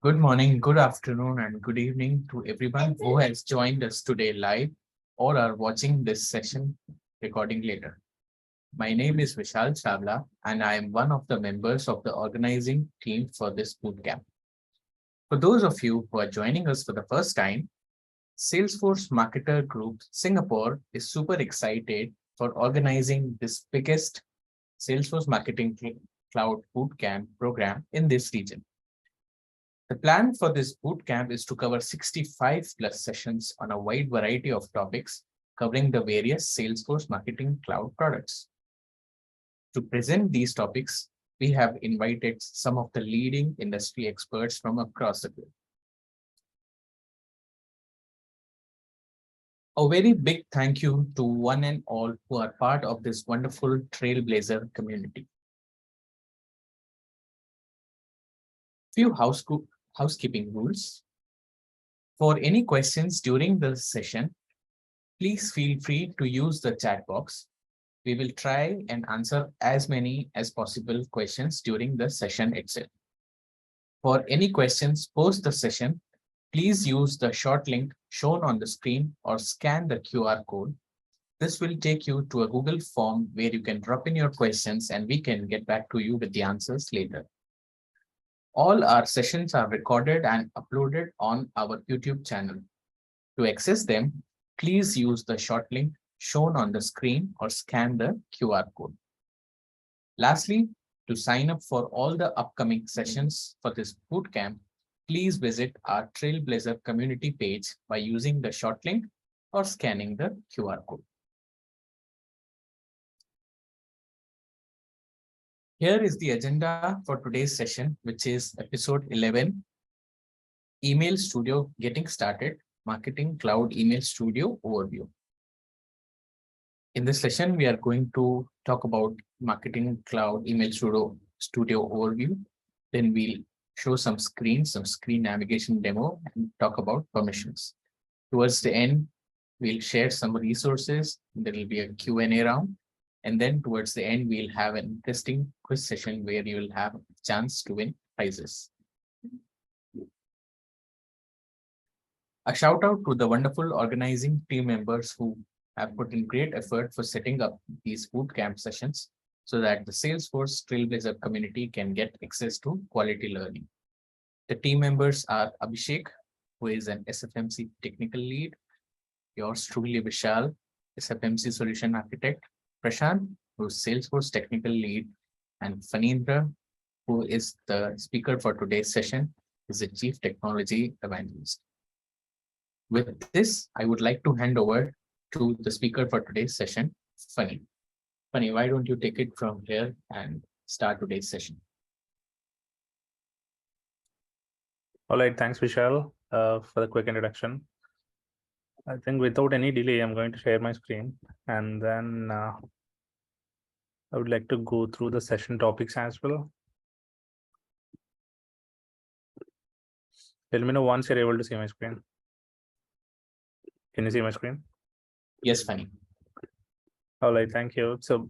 Good morning, good afternoon, and good evening to everyone who has joined us today live or are watching this session recording later. My name is Vishal Chavla, and I am one of the members of the organizing team for this bootcamp. For those of you who are joining us for the first time, Salesforce Marketer Group Singapore is super excited for organizing this biggest Salesforce Marketing Cloud Bootcamp program in this region. The plan for this bootcamp is to cover 65 plus sessions on a wide variety of topics covering the various Salesforce Marketing Cloud products. To present these topics, we have invited some of the leading industry experts from across the globe. A very big thank you to one and all who are part of this wonderful Trailblazer community. Few housekeeping rules. For any questions during the session, please feel free to use the chat box. We will try and answer as many as possible questions during the session itself. For any questions post the session, please use the short link shown on the screen or scan the QR code. This will take you to a Google form where you can drop in your questions and we can get back to you with the answers later. All our sessions are recorded and uploaded on our YouTube channel. To access them, please use the short link shown on the screen or scan the QR code. Lastly, to sign up for all the upcoming sessions for this bootcamp, please visit our Trailblazer community page by using the short link or scanning the QR code. Here is the agenda for today's session, which is episode 11, Email Studio Getting Started, Marketing Cloud Email Studio Overview. In this session, we are going to talk about Marketing Cloud Email Studio Overview. Then we'll show some screen navigation demo, and talk about permissions. Towards the end, we'll share some resources. There will be a Q&A round. And then towards the end, we'll have an interesting quiz session where you will have a chance to win prizes. A shout out to the wonderful organizing team members who have put in great effort for setting up these bootcamp sessions so that the Salesforce Trailblazer community can get access to quality learning. The team members are Abhishek, who is an SFMC technical lead, yours truly Vishal, SFMC solution architect, Prashant, who is Salesforce technical lead, and Fanindra, who is the speaker for today's session, is the chief technology evangelist. With this, I would like to hand over to the speaker for today's session, Fanny. Fanny, why don't you take it from here and start today's session? All right, thanks, Vishal, for the quick introduction. I think without any delay, I'm going to share my screen, and then I would like to go through the session topics as well. Let me know once you're able to see my screen. Can you see my screen? Yes, Fanny. All right, thank you. So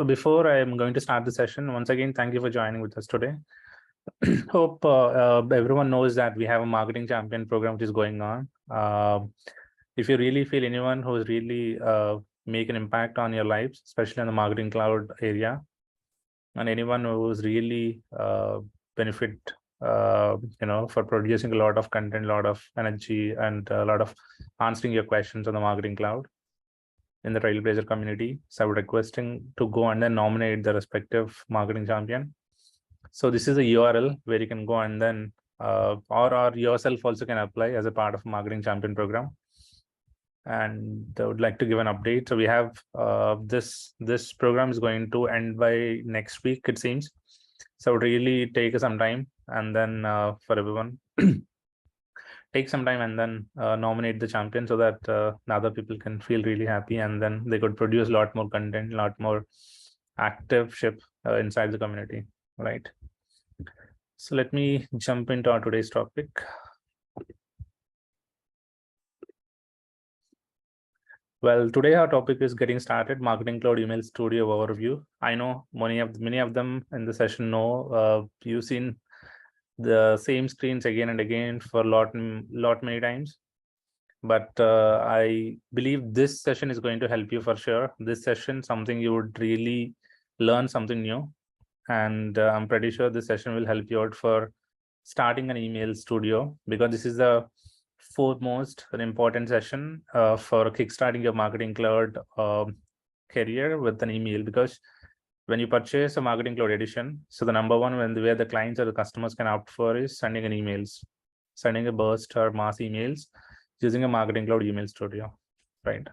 before I am going to start the session, once again, thank you for joining with us today. Hope everyone knows that we have a marketing champion program which is going on. If you really feel anyone who's really make an impact on your lives, especially on the marketing cloud area, and anyone who's really benefit for producing a lot of content, a lot of energy, and a lot of answering your questions on the marketing cloud in the Trailblazer community. So I would requesting to go and then nominate the respective marketing champion. So this is a URL where you can go and then or yourself also can apply as a part of marketing champion program. And I would like to give an update. So we have this program is going to end by next week, it seems. So really take some time and then for everyone take some time and then nominate the champion so that the other people can feel really happy, and then they could produce a lot more content, a lot more active ship inside the community, right? So let me jump into our today's topic. Well, today our topic is getting started, Marketing Cloud Email Studio Overview. I know many of them in the session know you've seen the same screens again and again for lot many times. But I believe this session is going to help you for sure. This session, something you would really learn something new. And I'm pretty sure this session will help you out for starting an email studio, because this is the foremost an important session for kickstarting your marketing cloud career with an email. Because when you purchase a marketing cloud edition, so the number one where the clients or the customers can opt for is sending an emails, sending a burst or mass emails using a marketing cloud email studio, right?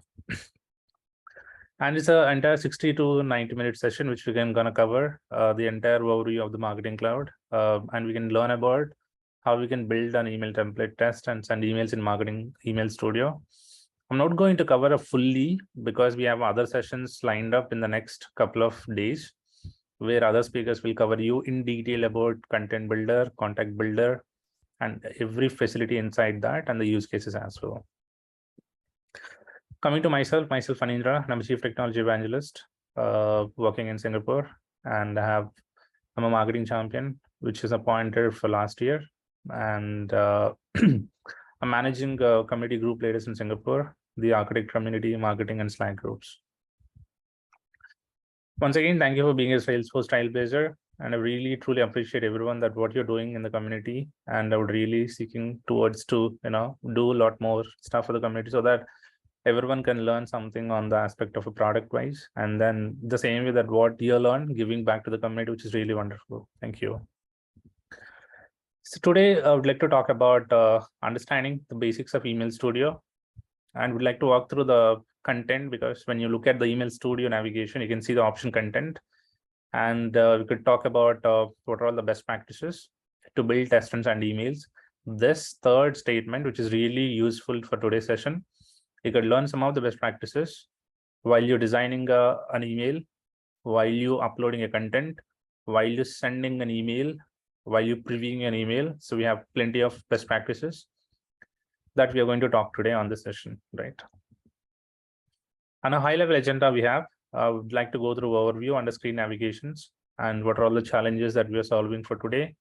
And it's an entire 60 to 90-minute session, which we can gonna cover the entire overview of the marketing cloud, and we can learn about how we can build an email template test and send emails in marketing email studio. I'm not going to cover a fully, because we have other sessions lined up in the next couple of days where other speakers will cover you in detail about content builder, contact builder, and every facility inside that, and the use cases as well. Coming to myself, Anindra, I'm a Chief Technology Evangelist working in Singapore, and I'm a marketing champion, which is appointed for last year. And I'm managing community group leaders in Singapore, the architect community, marketing, and Slack groups. Once again, thank you for being a Salesforce trailblazer. And I really truly appreciate everyone that what you're doing in the community. And I would really seeking towards to, do a lot more stuff for the community so that everyone can learn something on the aspect of a product wise. And then the same way that what you learn, giving back to the community, which is really wonderful. Thank you. So today I would like to talk about understanding the basics of Email Studio, and would like to walk through the content, because when you look at the Email Studio navigation, you can see the option content, and we could talk about what are all the best practices to build, test, and send emails. This third statement, which is really useful for today's session, you could learn some of the best practices while you're designing an email, while you uploading a content, while you're sending an email, while you're previewing an email. So we have plenty of best practices that we are going to talk today on this session, right? On a high-level agenda we have, I would like to go through overview under screen navigations and what are all the challenges that we are solving for today.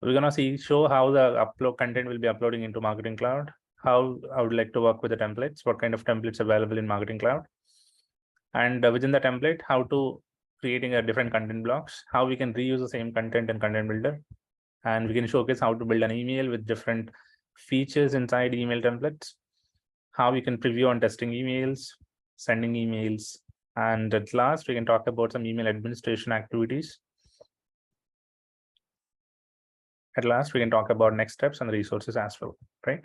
We're gonna show how the upload content will be uploading into Marketing Cloud, how I would like to work with the templates, what kind of templates available in Marketing Cloud, and within the template, how to creating a different content blocks, how we can reuse the same content in Content Builder, and we can showcase how to build an email with different features inside email templates, how we can preview on testing emails, sending emails, and at last we can talk about some email administration activities. At last we can talk about next steps and resources as well, right?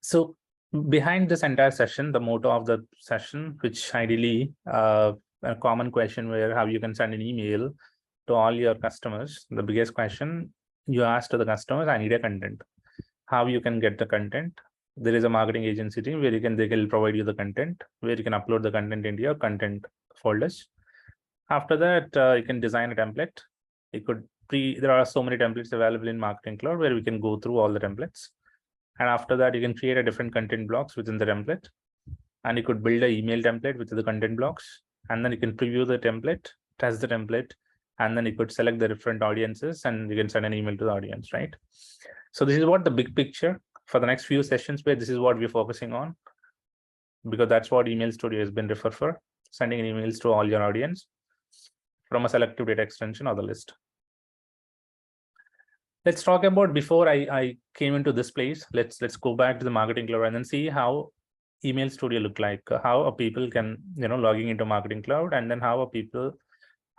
So behind this entire session, the motto of the session, which ideally a common question where how you can send an email to all your customers, the biggest question you ask to the customers, I need a content. How you can get the content? There is a marketing agency team where they will provide you the content, where you can upload the content into your content folders. After that, you can design a template. There are so many templates available in Marketing Cloud where we can go through all the templates. And after that, you can create a different content blocks within the template. And you could build an email template with the content blocks. And then you can preview the template, test the template, and then you could select the different audiences and you can send an email to the audience, right? So this is what the big picture for the next few sessions, where this is what we're focusing on, because that's what Email Studio has been referred for, sending emails to all your audience from a selective data extension or the list. Let's talk about before I came into this place. Let's go back to the Marketing Cloud and then see how Email Studio look like, how people can logging into Marketing Cloud, and then how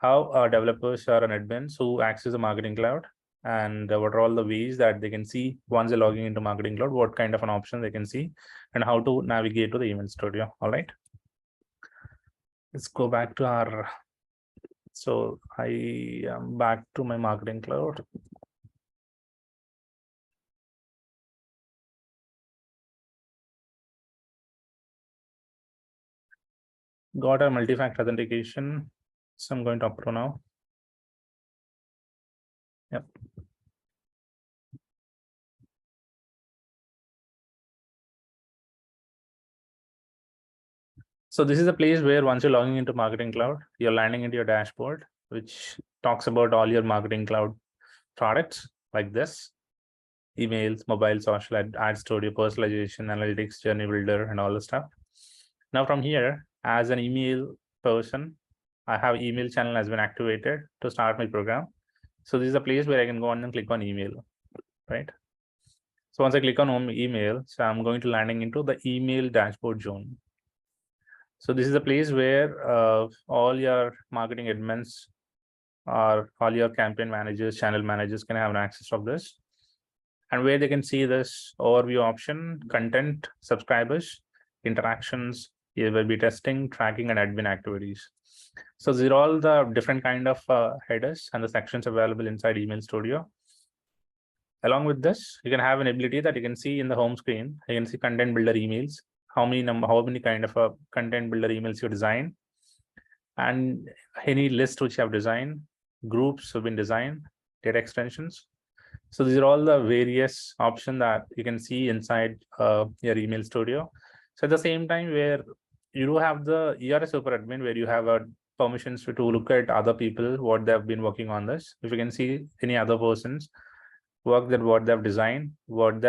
developers or admins who access the Marketing Cloud, and what are all the ways that they can see once they're logging into Marketing Cloud, what kind of an option they can see, and how to navigate to the Email Studio. All right, let's go back to our. So I am back to my Marketing Cloud. Got a multi-factor authentication. So I'm going to approve now. Yep. So this is a place where once you're logging into Marketing Cloud, you're landing into your dashboard. which talks about all your marketing cloud products like this: emails, mobile, social, ad studio, personalization, analytics, journey builder, and all the stuff. Now from here, as an email person, I have email channel has been activated to start my program. So this is a place where I can go on and click on email, right? So once I click on email, so I'm going to landing into the email dashboard zone. So this is a place where all your marketing admins or all your campaign managers, channel managers can have an access of this, and where they can see this overview option: content, subscribers, interactions, there will be testing, tracking, and admin activities. So these are all the different kind of headers and the sections available inside Email Studio. Along with this, you can have an ability that you can see in the home screen. You can see content builder emails, how many kind of content builder emails you design, and any list which you have designed, groups have been designed, data extensions. So these are all the various options that you can see inside your Email Studio. So at the same time, where you do have you are a super admin, where you have permissions to look at other people, what they have been working on this. If you can see any other person's work, that what they have designed, what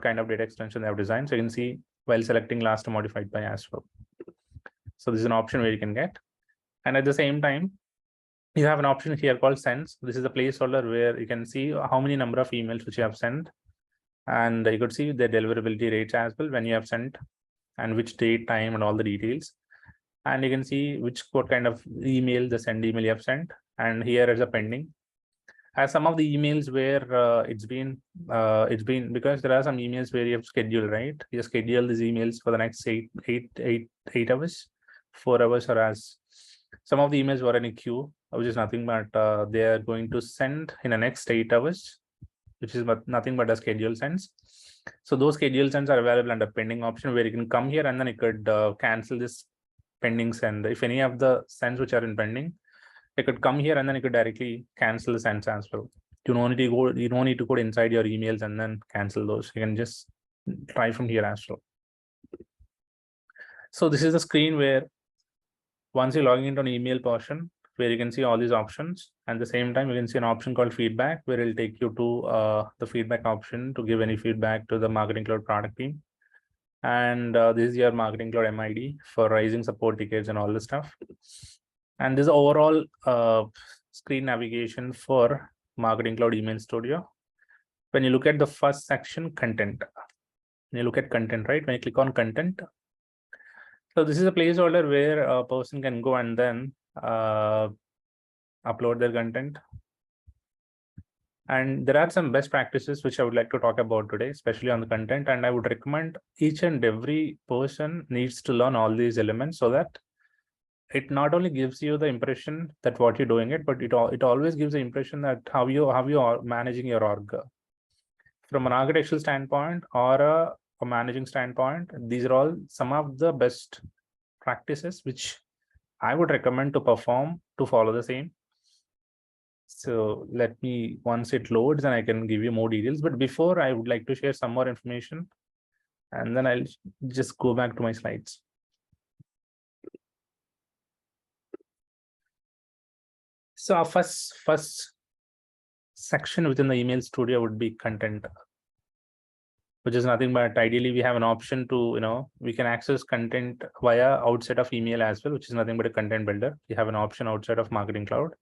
kind of data extension they have designed. So you can see while selecting last modified by as well. So this is an option where you can get. And at the same time, you have an option here called sends. This is a placeholder where you can see how many number of emails which you have sent, and you could see the deliverability rates as well when you have sent, and which date, time, and all the details. And you can see what kind of email, the send email you have sent, and here is a pending. As some of the emails where it's been because there are some emails where you have scheduled, right? You schedule these emails for the next 8 hours, 4 hours, or as some of the emails were in a queue, which is nothing but they are going to send in the next 8 hours, which is nothing but a schedule sends. So those schedule sends are available under pending option, where you can come here and then you could cancel this pending send. If any of the sends which are in pending, you could come here and then you could directly cancel the sends as well. You don't need to go inside your emails and then cancel those. You can just try from here as well. So this is the screen where once you're logging into an email portion, where you can see all these options. And at the same time, you can see an option called feedback, where it'll take you to the feedback option to give any feedback to the Marketing Cloud product team. And this is your Marketing Cloud MID for raising support tickets and all this stuff. And this is overall screen navigation for Marketing Cloud Email Studio. When you look at the first section, content, when you look at content, right? When you click on content, so this is a placeholder where a person can go and then upload their content. And there are some best practices which I would like to talk about today, especially on the content. And I would recommend each and every person needs to learn all these elements, so that it not only gives you the impression that what you're doing it, but it always gives the impression that how you are managing your org. From an architectural standpoint or a managing standpoint, these are all some of the best practices which I would recommend to follow the same. So let me, once it loads, and I can give you more details. But before, I would like to share some more information, and then I'll just go back to my slides. So our first section within the Email Studio would be content, which is nothing but ideally we have an option to, we can access content via outside of email as well, which is nothing but a content builder. You have an option outside of Marketing Cloud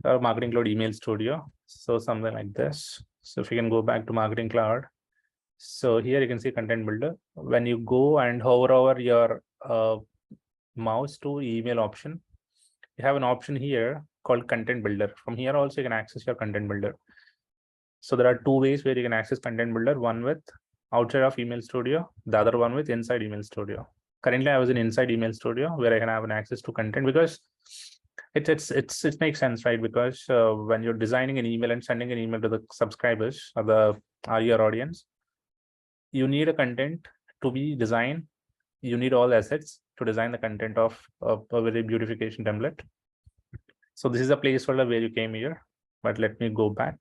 or Marketing Cloud Email Studio. So something like this. So if you can go back to Marketing Cloud, so here you can see content builder. When you go and hover over your mouse to email option, you have an option here called content builder. From here also you can access your content builder. So there are two ways where you can access content builder, one with outside of Email Studio, the other one with inside Email Studio. Currently I was in inside Email Studio, where I can have an access to content, because it makes sense, right? Because when you're designing an email and sending an email to the subscribers or your audience, you need a content to be designed. You need all assets to design the content of a very beautification template. So this is a placeholder where you came here, but let me go back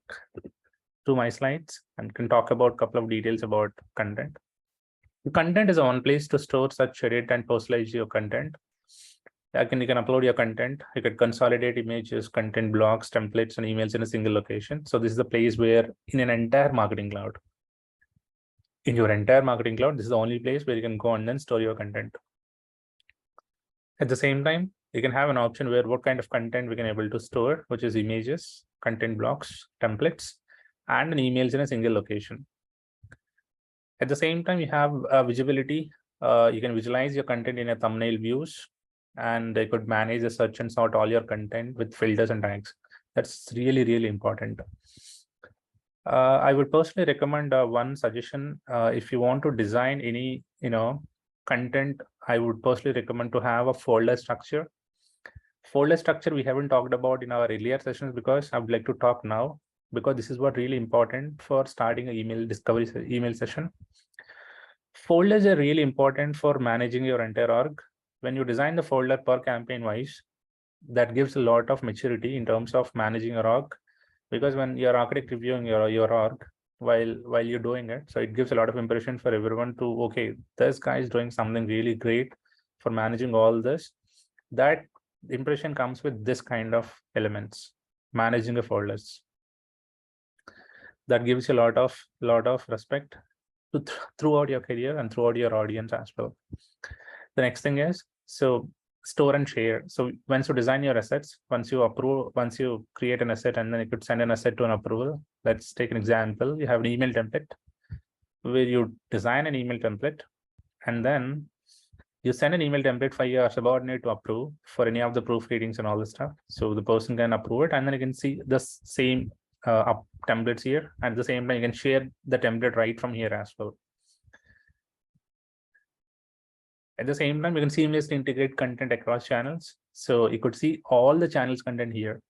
to my slides and can talk about a couple of details about content. Content is one place to store, such, edit, and personalize your content. You can upload your content. You can consolidate images, content blocks, templates, and emails in a single location. So this is the place where in an entire marketing cloud, in your entire marketing cloud, this is the only place where you can go and then store your content. At the same time, you can have an option where what kind of content we can able to store, which is images, content blocks, templates, and emails in a single location. At the same time, you have visibility. You can visualize your content in a thumbnail views, and they could manage the search and sort all your content with filters and tags. That's really, really important. I would personally recommend one suggestion. If you want to design any, content, I would personally recommend to have a folder structure. Folder structure we haven't talked about in our earlier sessions because I would like to talk now, because this is what really important for starting an email discovery email session. Folders are really important for managing your entire org. When you design the folder per campaign wise, that gives a lot of maturity in terms of managing your org, because when you're architect reviewing your org while you're doing it, so it gives a lot of impression for everyone to, okay, this guy is doing something really great for managing all this. That impression comes with this kind of elements, managing the folders. That gives you a lot of respect to throughout your career and throughout your audience as well. The next thing is, so store and share. So once you design your assets, once you create an asset, and then you could send an asset to an approval. Let's take an example. You have an email template where you design an email template, and then you send an email template for your subordinate to approve for any of the proofreadings and all this stuff. So the person can approve it, and then you can see the same templates here. At the same time, you can share the template right from here as well. At the same time, you can seamlessly integrate content across channels. So you could see all the channels content here: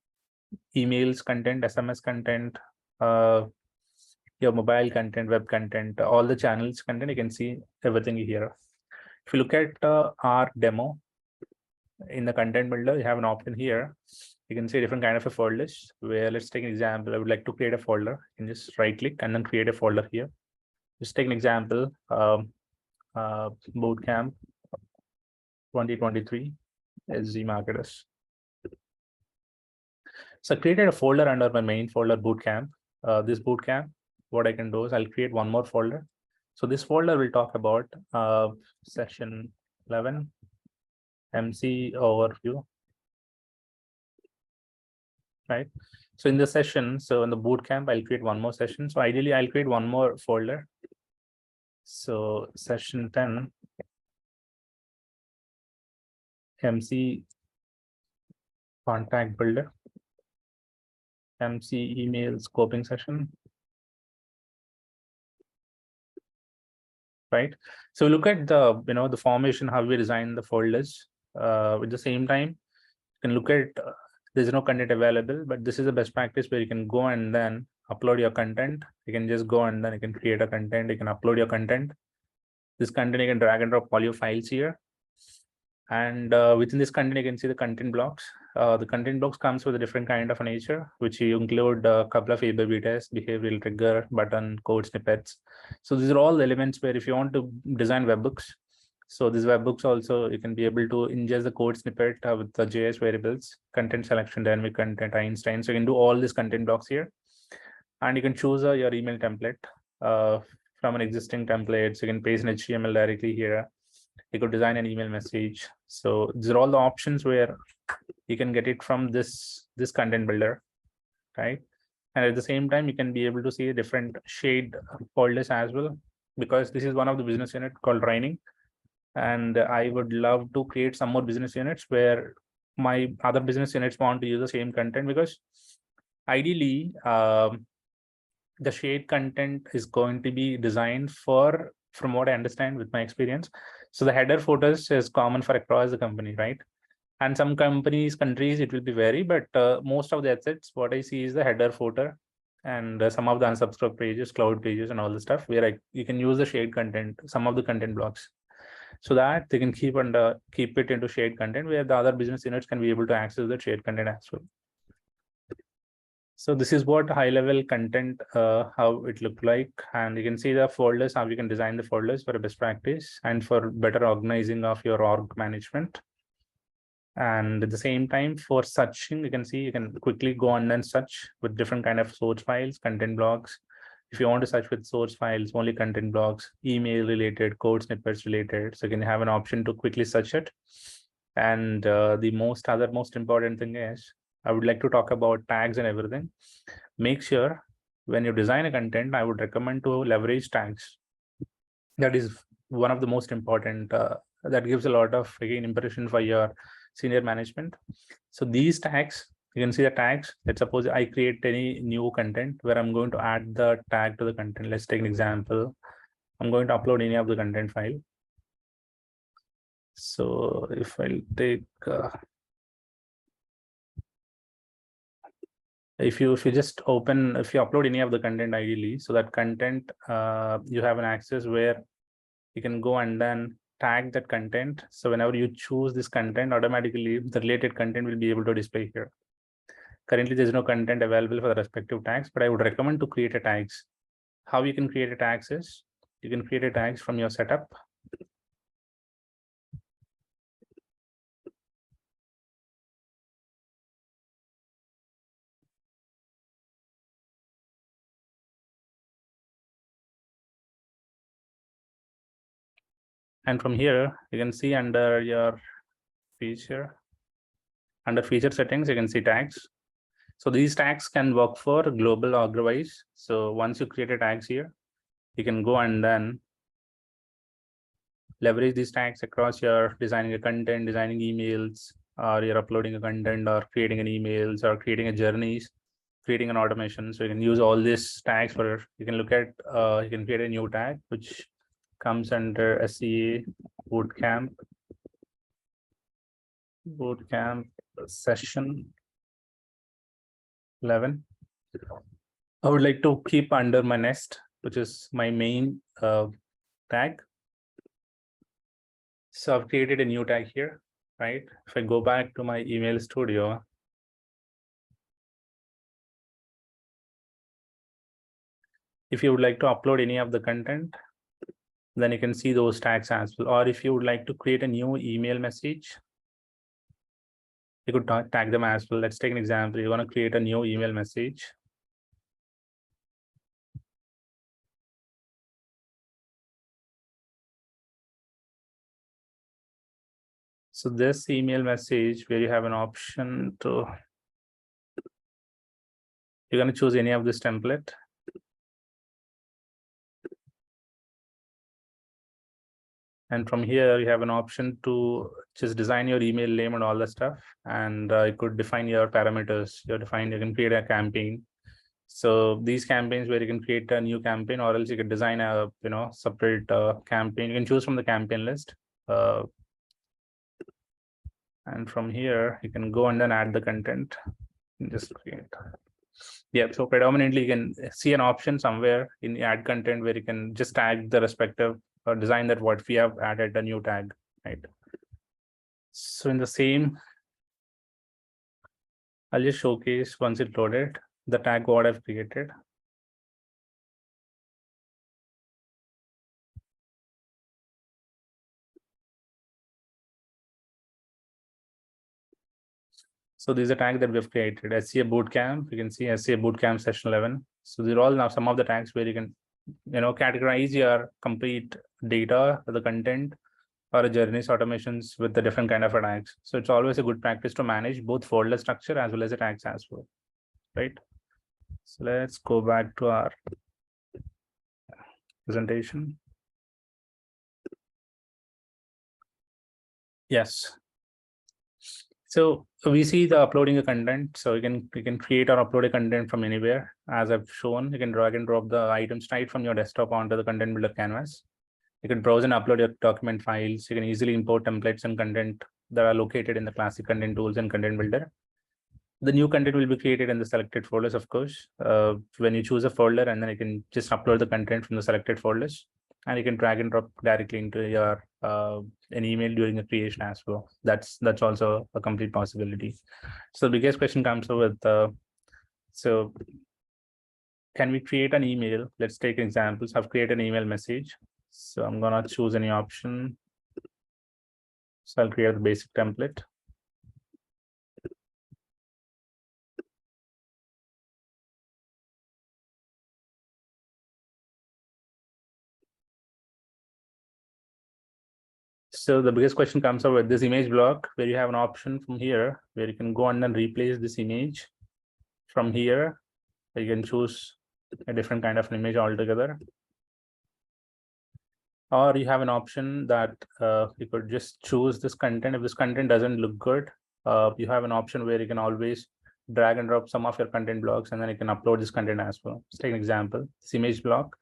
emails content, SMS content, your mobile content, web content, all the channels content. You can see everything here. If you look at our demo in the content builder, you have an option here. You can see different kind of a folders where, let's take an example. I would like to create a folder. You can just right click and then create a folder here. Just take an example, Bootcamp 2023 SG Marketers. So I created a folder under my main folder Bootcamp. This Bootcamp, what I can do is I'll create one more folder. So this folder will talk about session 11, MC overview, right? So in the session, so in the Bootcamp, I'll create one more session. So ideally, I'll create one more folder. So session 10, MC contact builder, MC email scoping session, right? So look at the the formation, how we design the folders. At the same time, you can look at there's no content available, but this is a best practice where you can go and then upload your content. You can just go and then you can create a content. You can upload your content. This content you can drag and drop all your files here. And within this content, you can see the content blocks. The content blocks comes with a different kind of a nature, which you include a couple of A/B tests, behavioral trigger, button, code snippets. So these are all elements where if you want to design webhooks, so these webhooks also you can be able to ingest the code snippet with the JS variables, content selection, dynamic content, Einstein. So you can do all these content blocks here, and you can choose your email template from an existing template. So you can paste an HTML directly here. You could design an email message. So these are all the options where you can get it from this content builder, right? And at the same time, you can be able to see different shade folders as well, because this is one of the business unit called training. And I would love to create some more business units where my other business units want to use the same content, because ideally, the shade content is going to be designed for, from what I understand with my experience. So the header photos is common for across the company, right? And some countries, it will be vary, but most of the assets, what I see is the header footer and some of the unsubscribed pages, cloud pages, and all the stuff where you can use the shade content, some of the content blocks, so that they can keep it into shade content where the other business units can be able to access the shade content as well. So this is what high level content, how it looked like. And you can see the folders, how you can design the folders for a best practice and for better organizing of your org management. And at the same time, for searching, you can see you can quickly go on and search with different kind of source files, content blocks. If you want to search with source files, only content blocks, email related, code snippets related, so you can have an option to quickly search it. And the most important thing is, I would like to talk about tags and everything. Make sure when you design a content, I would recommend to leverage tags. That is one of the most important, that gives a lot of, again, impression for your senior management. So these tags, you can see the tags. Let's suppose I create any new content where I'm going to add the tag to the content. Let's take an example. I'm going to upload any of the content file. So if I'll take, if you just open, if you upload any of the content ideally, so that content, you have an access where you can go and then tag that content. So whenever you choose this content, automatically the related content will be able to display here. Currently, there's no content available for the respective tags, but I would recommend to create a tags. How you can create a tags is, you can create a tags from your setup. And from here, you can see under your feature, under feature settings, you can see tags. So these tags can work for global or otherwise. So once you create a tags here, you can go and then leverage these tags across your designing a content, designing emails, or you're uploading a content or creating an emails or creating a journeys, creating an automation. So you can use all these tags for, you can look at, you can create a new tag, which comes under SEA Bootcamp session 11. I would like to keep under my nest, which is my main tag. So I've created a new tag here, right? If I go back to my email studio, if you would like to upload any of the content, then you can see those tags as well. Or if you would like to create a new email message, you could tag them as well. Let's take an example. You want to create a new email message. So this email message where you have an option to, you're going to choose any of this template. And from here, you have an option to just design your email name and all that stuff. And you could define your parameters. You can create a campaign. So these campaigns where you can create a new campaign, or else you can design a separate campaign. You can choose from the campaign list. And from here, you can go and then add the content. Just create. Yeah, so predominantly you can see an option somewhere in the add content where you can just tag the respective or design that what we have added a new tag, right? So in the same, I'll just showcase once it loaded the tag what I've created. So this is a tag that we've created, SCA Bootcamp. You can see SCA Bootcamp session 11. So these are all now some of the tags where you can, categorize your complete data, the content, or journeys automations with the different kind of tags. So it's always a good practice to manage both folder structure as well as the tags as well, right? So let's go back to our presentation. Yes. So we see the uploading a content. So you can create or upload a content from anywhere. As I've shown, you can drag and drop the items right from your desktop onto the content builder canvas. You can browse and upload your document files. You can easily import templates and content that are located in the classic content tools and content builder. The new content will be created in the selected folders, of course. When you choose a folder, and then you can just upload the content from the selected folders, and you can drag and drop directly into your an email during the creation as well. That's also a complete possibility. So the biggest question comes with so can we create an email? Let's take examples. I've created an email message. So I'm gonna choose any option. So I'll create the basic template. So the biggest question comes up with this image block, where you have an option from here where you can go and then replace this image from here. You can choose a different kind of an image altogether. Or you have an option that you could just choose this content. If this content doesn't look good, you have an option where you can always drag and drop some of your content blocks, and then you can upload this content as well. Let's take an example, this image block,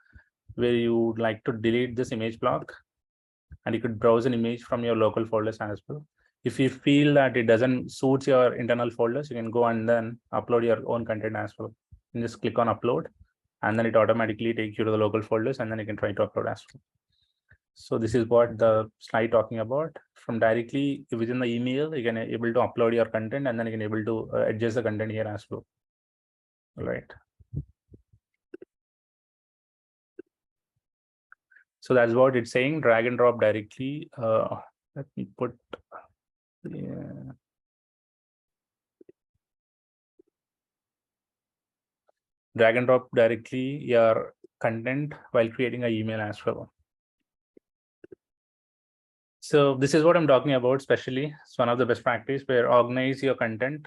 where you would like to delete this image block, and you could browse an image from your local folders as well. If you feel that it doesn't suit your internal folders, you can go and then upload your own content as well. And just click on upload, and then it automatically takes you to the local folders, and then you can try to upload as well. So this is what the slide talking about. From directly within the email, you can able to upload your content, and then you can able to adjust the content here as well. All right. So that's what it's saying. Drag and drop directly. Let me put. Yeah. Drag and drop directly your content while creating an email as well. So this is what I'm talking about, especially it's one of the best practice where organize your content.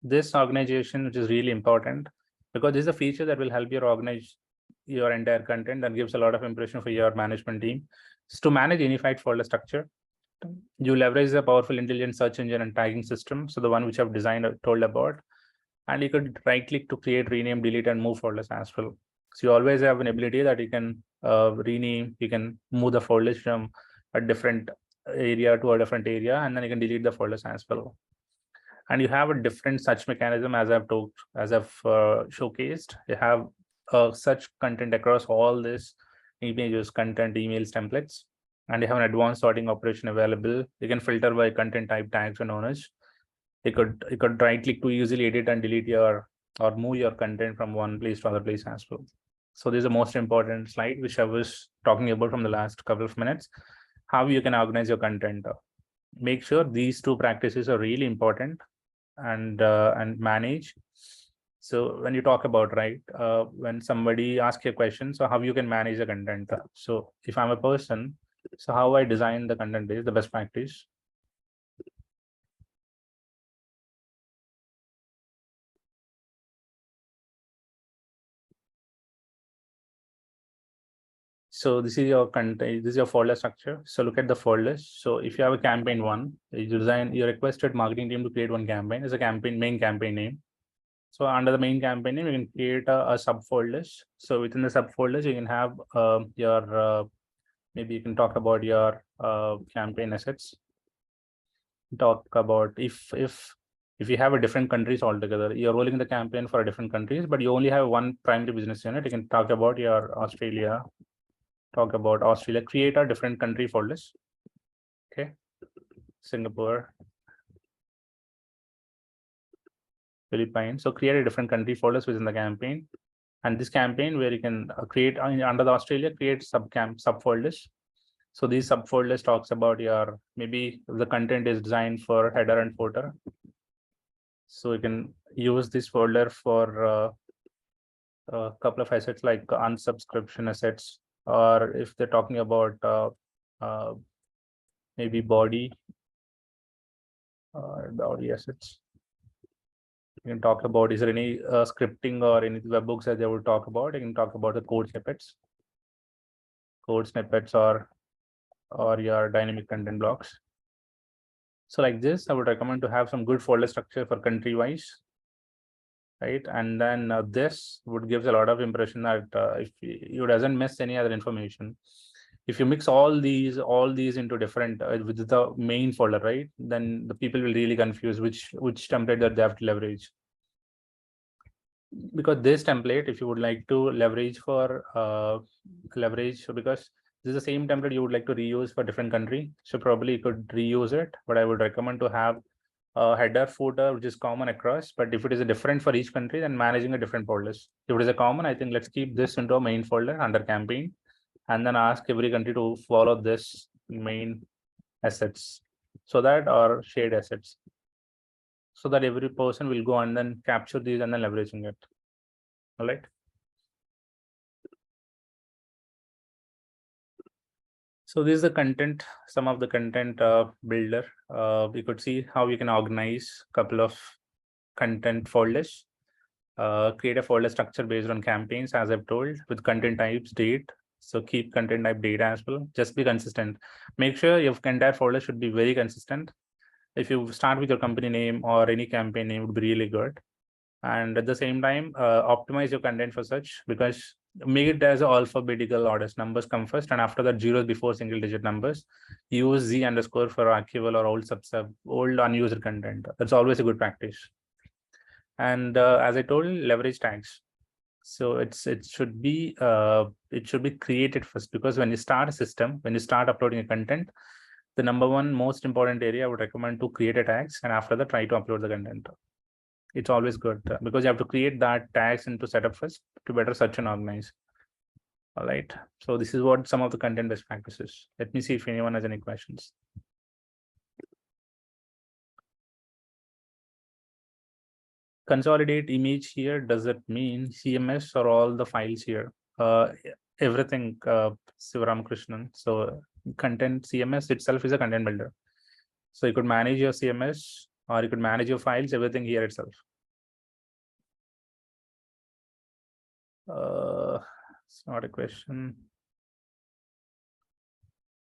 This organization, which is really important, because this is a feature that will help you organize your entire content and gives a lot of impression for your management team. So to manage unified folder structure, you leverage the powerful intelligent search engine and tagging system. So the one which I've designed or told about, and you could right click to create, rename, delete, and move folders as well. So you always have an ability that you can rename, you can move the folders from a different area to a different area, and then you can delete the folders as well. And you have a different search mechanism, as I've showcased. You have search content across all this images, content, emails, templates, and you have an advanced sorting operation available. You can filter by content type, tags, and owners. You could right click to easily edit and delete your or move your content from one place to other place as well. So this is the most important slide which I was talking about from the last couple of minutes, how you can organize your content. Make sure these two practices are really important, and manage. So when you talk about, right, when somebody asks you a question, so how you can manage the content. So if I'm a person, so how I design the content is the best practice. So this is your content, this is your folder structure. So look at the folders. So if you have a campaign one, you design, you requested marketing team to create one campaign as a campaign, main campaign name. So under the main campaign name, you can create a subfolders. So within the subfolders, you can have your maybe you can talk about your campaign assets. Talk about if you have a different countries altogether, you're rolling the campaign for a different countries, but you only have one primary business unit. You can talk about your Australia. Talk about Australia. Create a different country folders. Okay, Singapore, Philippines. So create a different country folders within the campaign, and this campaign where you can create under the Australia, create subfolders. So these subfolders talks about your, maybe the content is designed for header and footer. So you can use this folder for a couple of assets like unsubscription assets, or if they're talking about maybe body assets. You can talk about, is there any scripting or any webhooks that they will talk about? You can talk about the code snippets or your dynamic content blocks. So like this, I would recommend to have some good folder structure for country wise, right? And then this would gives a lot of impression that if you doesn't miss any other information. If you mix all these into different with the main folder, right, then the people will really confuse which template that they have to leverage. Because this template, if you would like to leverage for because this is the same template you would like to reuse for different country, so probably you could reuse it, but I would recommend to have a header footer which is common across. But if it is a different for each country, then managing a different folders. If it is a common, I think let's keep this into a main folder under campaign, and then ask every country to follow this main assets, so that, or shared assets, so that every person will go and then capture these and then leveraging it. All right. So this is the content, some of the content builder. We could see how you can organize a couple of content folders. Create a folder structure based on campaigns, as I've told, with content types, date. So keep content type data as well. Just be consistent. Make sure your entire folder should be very consistent. If you start with your company name or any campaign name, would be really good. And at the same time, optimize your content for such, because make it as alphabetical orders. Numbers come first, and after that, zeros before single digit numbers. Use Z underscore for archival or old unused content. That's always a good practice. And as I told, leverage tags. So it should be created first, because when you start a system, when you start uploading a content, the number one most important area I would recommend to create a tags, and after that try to upload the content. It's always good because you have to create that tags into setup first to better search and organize. All right. So this is what some of the content best practices. Let me see if anyone has any questions. Consolidate image here. Does it mean CMS or all the files here? Everything, Sivaram Krishnan. So content CMS itself is a content builder. So you could manage your CMS or you could manage your files, everything here itself. It's not a question.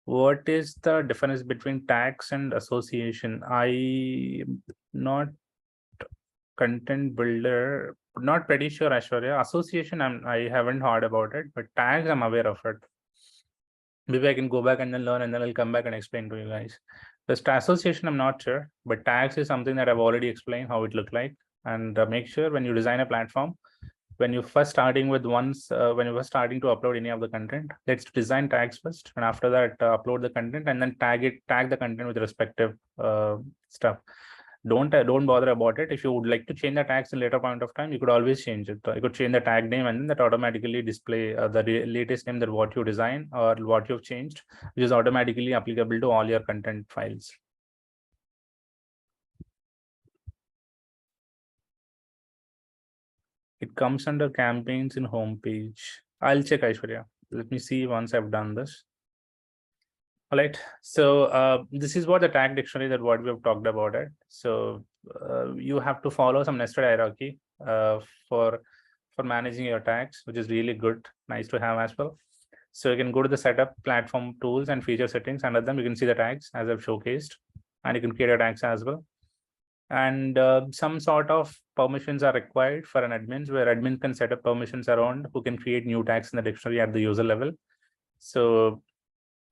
What is the difference between tags and association? I not content builder, not pretty sure, Aishwarya. Association, I haven't heard about it, but tags I'm aware of it. Maybe I can go back and then learn, and then I'll come back and explain to you guys. The association, I'm not sure, but tags is something that I've already explained how it looked like. And make sure when you design a platform, when you're first starting with when you were starting to upload any of the content, let's design tags first, and after that upload the content, and then tag the content with respective stuff. Don't bother about it. If you would like to change the tags in later point of time, you could always change it. You could change the tag name, and then that automatically display the latest name that what you design or what you've changed, which is automatically applicable to all your content files. It comes under campaigns in homepage. I'll check, Aishwarya. Let me see once I've done this. All right. So this is what the tag dictionary that what we have talked about it. So you have to follow some nested hierarchy for managing your tags, which is really good, nice to have as well. So you can go to the setup, platform tools, and feature settings. Under them, you can see the tags as I've showcased, and you can create a tags as well. And some sort of permissions are required for an admin, where admin can set up permissions around who can create new tags in the dictionary at the user level. So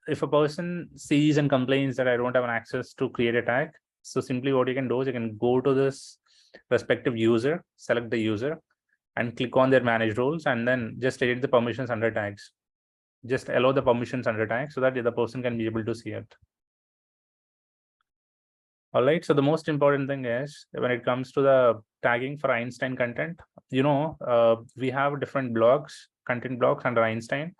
if a person sees and complains that I don't have an access to create a tag, so simply what you can do is you can go to this respective user, select the user, and click on their manage roles, and then just edit the permissions under tags. Just allow the permissions under tags so that the other person can be able to see it. All right. So the most important thing is when it comes to the tagging for Einstein content, we have different blogs, content blogs under Einstein.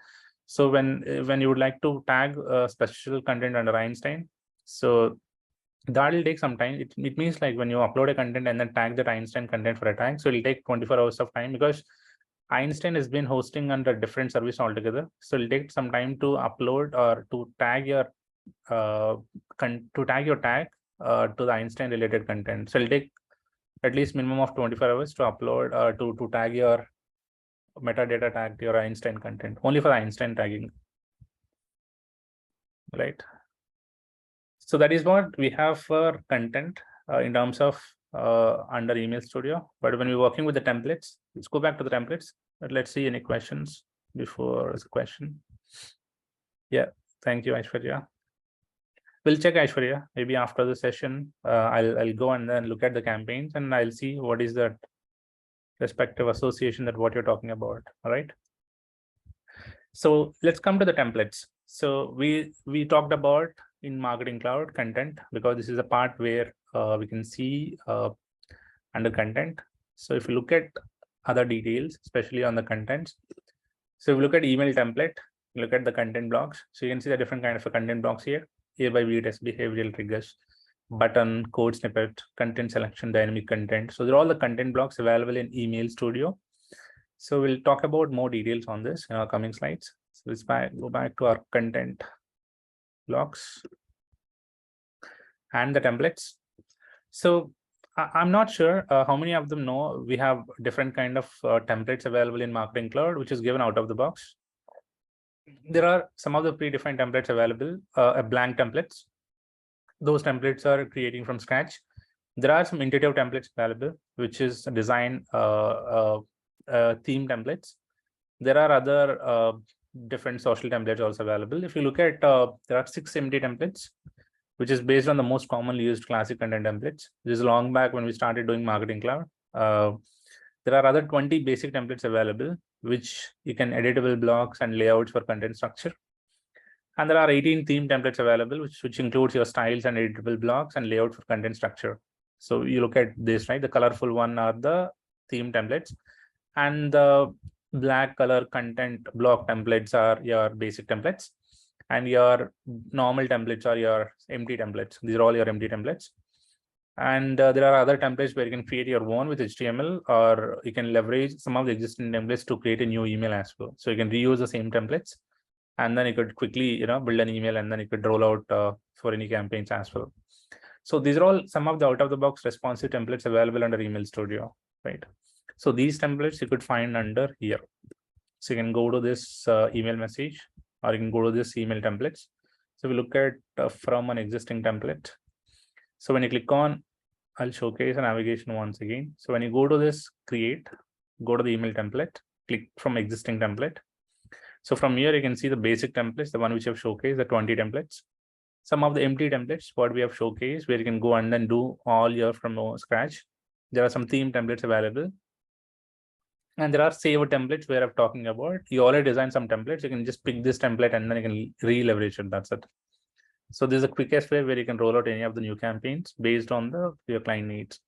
So when you would like to tag special content under Einstein, so that will take some time. It means like when you upload a content and then tag that Einstein content for a tag, so it'll take 24 hours of time, because Einstein has been hosting under different service altogether. So it'll take some time to upload or to tag your tag to the Einstein related content. So it'll take at least minimum of 24 hours to upload to tag your metadata tag to your Einstein content, only for Einstein tagging. Right. So that is what we have for content in terms of under Email Studio. But when we're working with the templates, let's go back to the templates. But let's see any questions before the question. Yeah, thank you, Aishwarya. We'll check, Aishwarya. Maybe after the session, I'll go and then look at the campaigns, and I'll see what is the respective association that what you're talking about. All right. So let's come to the templates. So we talked about in Marketing Cloud content, because this is a part where we can see under content. So if you look at other details, especially on the contents, so if you look at email template, look at the content blocks. So you can see the different kind of content blocks here. A by B test, behavioral triggers, button, code snippet, content selection, dynamic content. So they're all the content blocks available in Email Studio. So we'll talk about more details on this in our coming slides. So let's go back to our content. blocks and the templates. So I'm not sure how many of them know we have different kind of templates available in Marketing Cloud, which is given out of the box. There are some of the predefined templates available, blank templates. Those templates are creating from scratch. There are some intuitive templates available, which is design theme templates. There are other different social templates also available. If you look at, there are 6 empty templates, which is based on the most commonly used classic content templates. This is long back when we started doing Marketing Cloud. There are other 20 basic templates available, which you can editable blocks and layouts for content structure. And there are 18 theme templates available, which includes your styles and editable blocks and layout for content structure. So you look at this, right? The colorful one are the theme templates, and the black color content block templates are your basic templates, and your normal templates are your empty templates. These are all your empty templates. And there are other templates where you can create your own with HTML, or you can leverage some of the existing templates to create a new email as well. So you can reuse the same templates, and then you could quickly, build an email, and then you could roll out for any campaigns as well. So these are all some of the out-of-the-box responsive templates available under Email Studio, right? So these templates you could find under here. So you can go to this email message, or you can go to this email templates. So we look at from an existing template. So when you click on, I'll showcase a navigation once again. So when you go to this create, go to the email template, click from existing template. So from here, you can see the basic templates, the one which I've showcased, the 20 templates. Some of the empty templates, what we have showcased, where you can go and then do all your from scratch. There are some theme templates available. And there are save templates where I'm talking about. You already designed some templates. You can just pick this template and then you can re-leverage it. That's it. So this is the quickest way where you can roll out any of the new campaigns based on your client needs.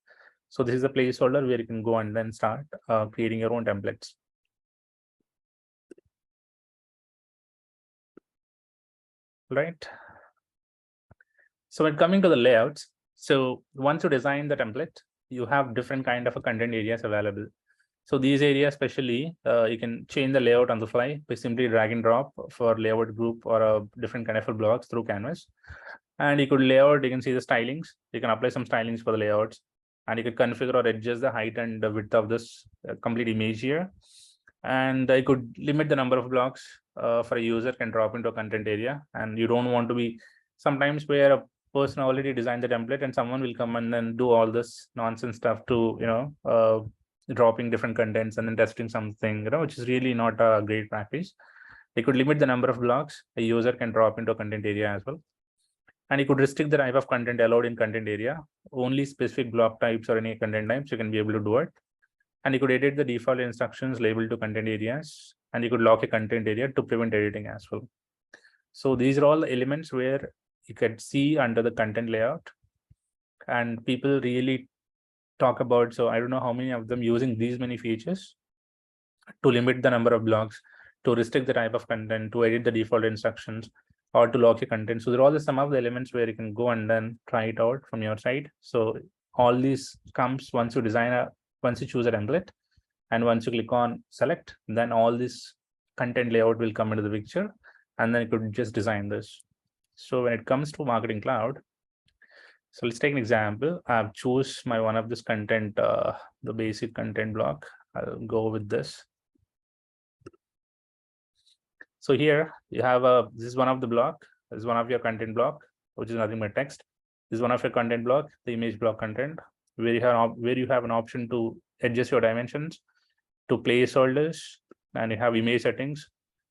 So this is a placeholder where you can go and then start creating your own templates. Right. So when coming to the layouts, so once you design the template, you have different kind of content areas available. So these areas, especially, you can change the layout on the fly by simply drag and drop for layout group or a different kind of blocks through Canvas. And you could layout, you can see the stylings. You can apply some stylings for the layouts, and you could configure or adjust the height and the width of this complete image here. And I could limit the number of blocks for a user can drop into a content area. And you don't want to be sometimes where a person already designed the template and someone will come and then do all this nonsense stuff to, dropping different contents and then testing something, which is really not a great practice. They could limit the number of blocks a user can drop into a content area as well. And you could restrict the type of content allowed in content area. Only specific block types or any content types you can be able to do it. And you could edit the default instructions labeled to content areas, and you could lock a content area to prevent editing as well. So these are all the elements where you could see under the content layout, and people really talk about. So I don't know how many of them using these many features to limit the number of blocks, to restrict the type of content, to edit the default instructions, or to lock your content. So there are all some of the elements where you can go and then try it out from your side. So all these comes once you once you choose a template, and once you click on select, then all this content layout will come into the picture, and then you could just design this. So when it comes to Marketing Cloud, so let's take an example. I've choose my one of this content, the basic content block. I'll go with this. So here you have this is one of the block. This is one of your content block, which is nothing but text. This is one of your content block, the image block content, where you have an option to adjust your dimensions, to placeholders, and you have image settings.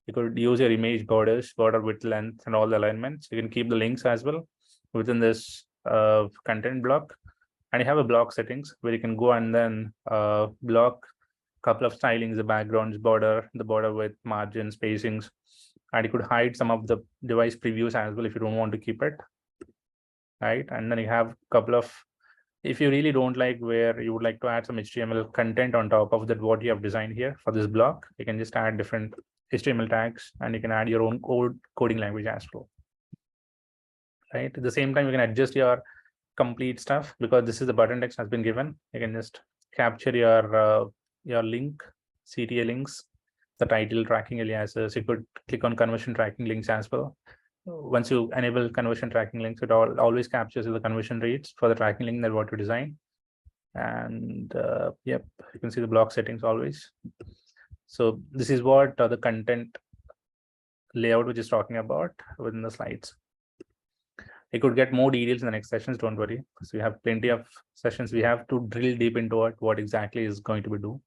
You could use your image borders, border width, length, and all the alignments. You can keep the links as well within this content block. And you have a block settings where you can go and then block a couple of stylings, the backgrounds, the border width, margin, spacings. And you could hide some of the device previews as well if you don't want to keep it. Right. And then you have a couple of, if you really don't like where you would like to add some HTML content on top of that, what you have designed here for this block, you can just add different HTML tags, and you can add your own coding language as well. Right. At the same time, you can adjust your complete stuff, because this is the button text has been given. You can just capture your link, CTA links, the title tracking aliases. You could click on conversion tracking links as well. once you enable conversion tracking links, it always captures the conversion rates for the tracking link that what you design. And yep, you can see the block settings always. So this is what the content layout which is talking about within the slides. You could get more details in the next sessions, don't worry. So we have plenty of sessions. We have to drill deep into it, what exactly is going to be do.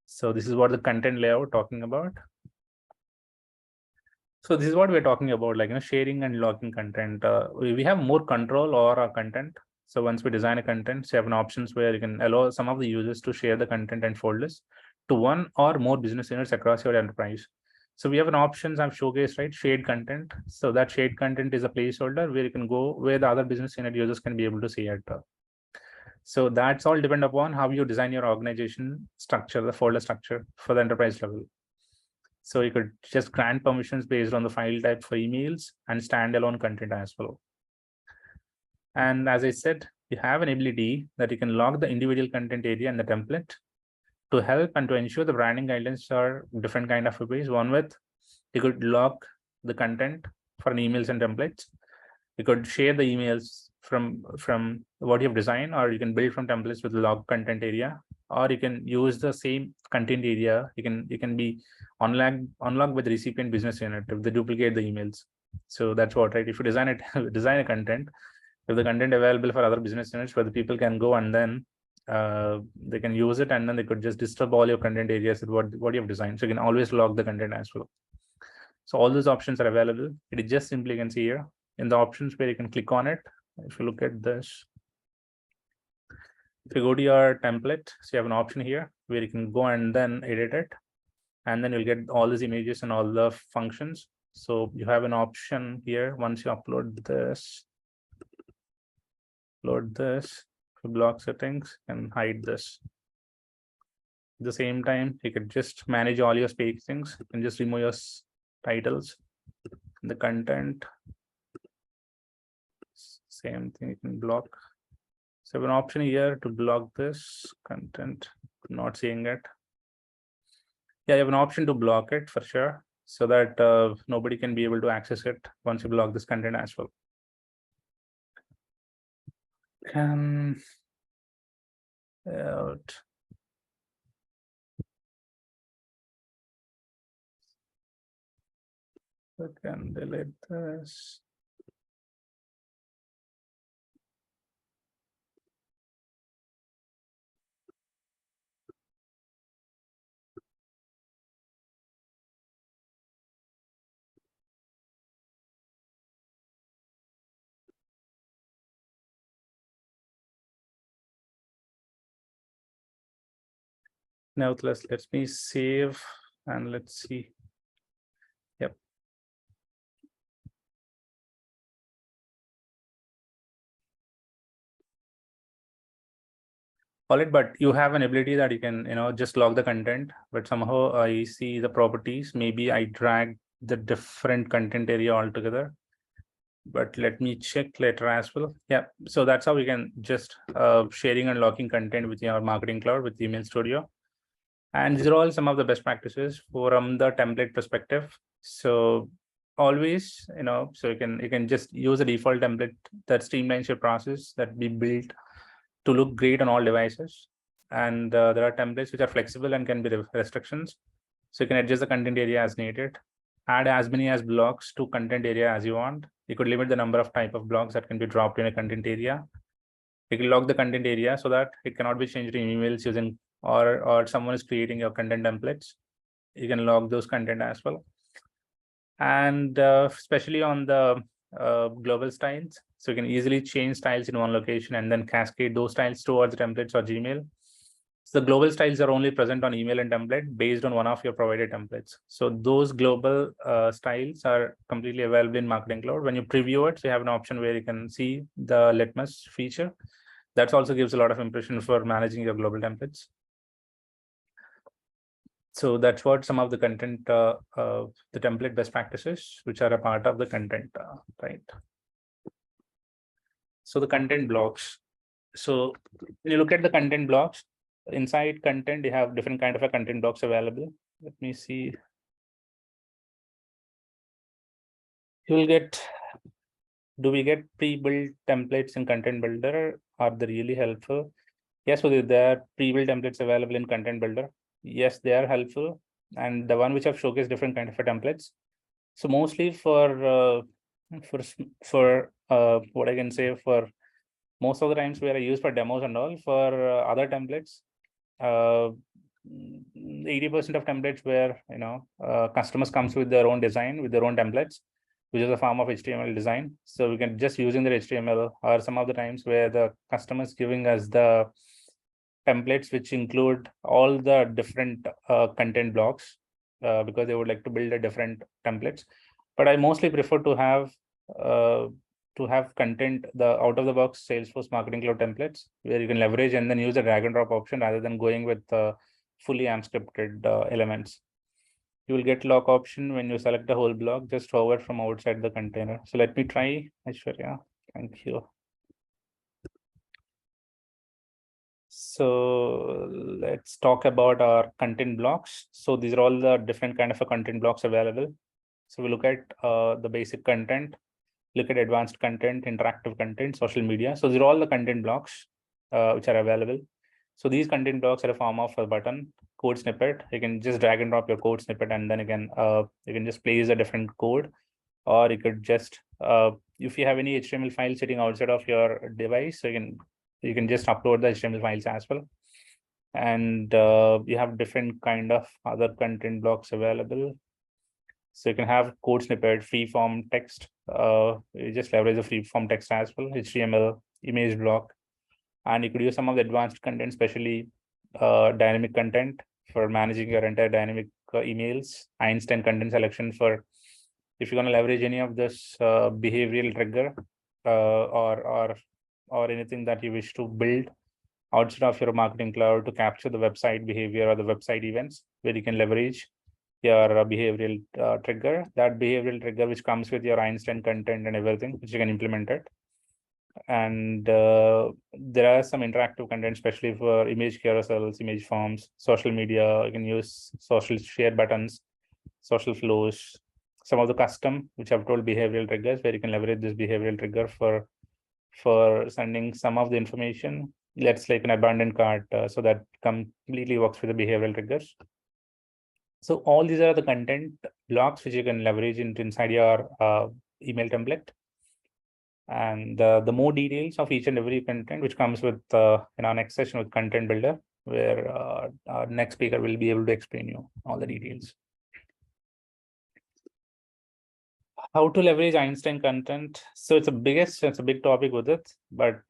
So this is what the content layout talking about. So this is what we're talking about, like, sharing and logging content. We have more control over our content. So once we design a content, so you have an options where you can allow some of the users to share the content and folders to one or more business units across your enterprise. So we have an options I've showcased, right? Shared content. So that shared content is a placeholder where you can go where the other business unit users can be able to see it. So that's all depend upon how you design your organization structure, the folder structure for the enterprise level. So you could just grant permissions based on the file type for emails and standalone content as well. And as I said, you have an ability that you can log the individual content area and the template to help and to ensure the branding guidelines are different kind of ways. One with, you could log the content for emails and templates. You could share the emails from what you've designed, or you can build from templates with log content area, or you can use the same content area. You can be unlock with recipient business unit if they duplicate the emails. So that's what, right? If you design a content, if the content available for other business units where the people can go and then they can use it, and then they could just disturb all your content areas with what you have designed. So you can always log the content as well. So all those options are available. It is just simply, you can see here in the options where you can click on it. If you look at this, if you go to your template, so you have an option here where you can go and then edit it, and then you'll get all these images and all the functions. So you have an option here. Once you upload this, block settings, and hide this. At the same time, you could just manage all your spacings and just remove your titles, the content. Same thing, you can block. So I have an option here to block this content. Not seeing it. Yeah, you have an option to block it for sure, so that nobody can be able to access it once you block this content as well. Out. I can delete this. Now let me save and let's see. Yep. All right, but you have an ability that you can, just log the content, but somehow I see the properties. Maybe I drag the different content area altogether, but let me check later as well. Yeah, so that's how we can just sharing and logging content with your marketing cloud with Email Studio. And these are all some of the best practices from the template perspective. So always, so you can just use a default template that streamlines your process, that we built to look great on all devices. And there are templates which are flexible and can be restrictions. So you can adjust the content area as needed, add as many as blocks to content area as you want. You could limit the number of type of blocks that can be dropped in a content area. You can log the content area so that it cannot be changed in emails using, or someone is creating your content templates. You can log those content as well. And especially on the global styles, so you can easily change styles in one location and then cascade those styles towards templates or Gmail. So the global styles are only present on email and template based on one of your provided templates. So those global styles are completely available in Marketing Cloud. When you preview it, so you have an option where you can see the litmus feature. That also gives a lot of impression for managing your global templates. So that's what some of the content, the template best practices, which are a part of the content, right? So the content blocks. So when you look at the content blocks, inside content, you have different kind of a content blocks available. Let me see. You will get, do we get pre-built templates in Content Builder? Are they really helpful? Yes, so there are pre-built templates available in Content Builder. Yes, they are helpful. And the one which I've showcased different kind of templates. So mostly for what I can say, for most of the times where I use for demos and all, for other templates, 80% of templates where customers comes with their own design, with their own templates, which is a form of HTML design. So we can just using the HTML, or some of the times where the customers giving us the templates which include all the different content blocks, because they would like to build a different templates. But I mostly prefer to have content, the out of the box Salesforce Marketing Cloud templates, where you can leverage and then use the drag and drop option rather than going with fully AMP scripted elements. You will get lock option when you select the whole block, just hover from outside the container. So let me try, Aishwarya. Thank you. So let's talk about our content blocks. So these are all the different kind of content blocks available. So we look at the basic content, look at advanced content, interactive content, social media. So these are all the content blocks which are available. So these content blocks are a form of a button, code snippet. You can just drag and drop your code snippet, and then again you can just place a different code, or you could just if you have any HTML file sitting outside of your device, so you can just upload the HTML files as well. And you have different kind of other content blocks available. So you can have code snippet, free form text. You just leverage the free form text as well, HTML, image block. And you could use some of the advanced content, especially dynamic content for managing your entire dynamic emails, Einstein content selection for if you're going to leverage any of this behavioral trigger or anything that you wish to build outside of your marketing cloud to capture the website behavior or the website events, where you can leverage your behavioral trigger, that behavioral trigger which comes with your Einstein content and everything, which you can implement it. And there are some interactive content, especially for image carousels, image forms, social media. You can use social share buttons, social flows, some of the custom, which I've told behavioral triggers, where you can leverage this behavioral trigger for sending some of the information. Let's like an abandoned cart, so that completely works with the behavioral triggers. So all these are the content blocks which you can leverage inside your email template. And the more details of each and every content which comes with in our next session with Content Builder, where our next speaker will be able to explain you all the details. How to leverage Einstein content. So it's a big topic with it, but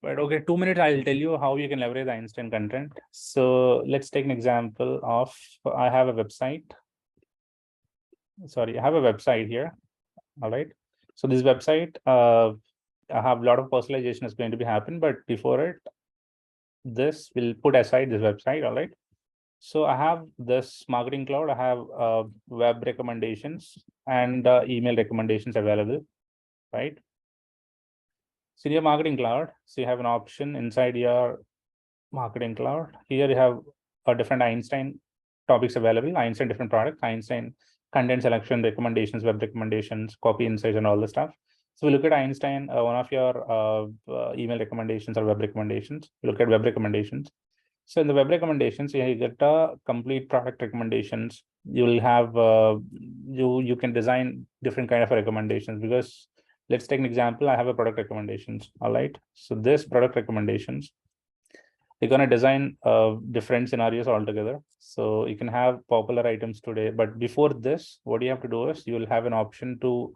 okay, 2 minutes, I'll tell you how you can leverage the Einstein content. So let's take an example of, I have a website. Sorry, I have a website here. All right. So this website, I have a lot of personalization is going to be happen, but before it, this will put aside this website. All right. So I have this marketing cloud. I have web recommendations and email recommendations available, right? So in your marketing cloud, so you have an option inside your marketing cloud. Here you have a different Einstein topics available, Einstein different products, Einstein content selection, recommendations, web recommendations, copy insights, and all the stuff. So we look at Einstein, one of your email recommendations or web recommendations. We look at web recommendations. So in the web recommendations, you get complete product recommendations. You will have you can design different kind of recommendations, because let's take an example. I have a product recommendations. All right. So this product recommendations, you're going to design different scenarios altogether. So you can have popular items today, but before this, what you have to do is you will have an option to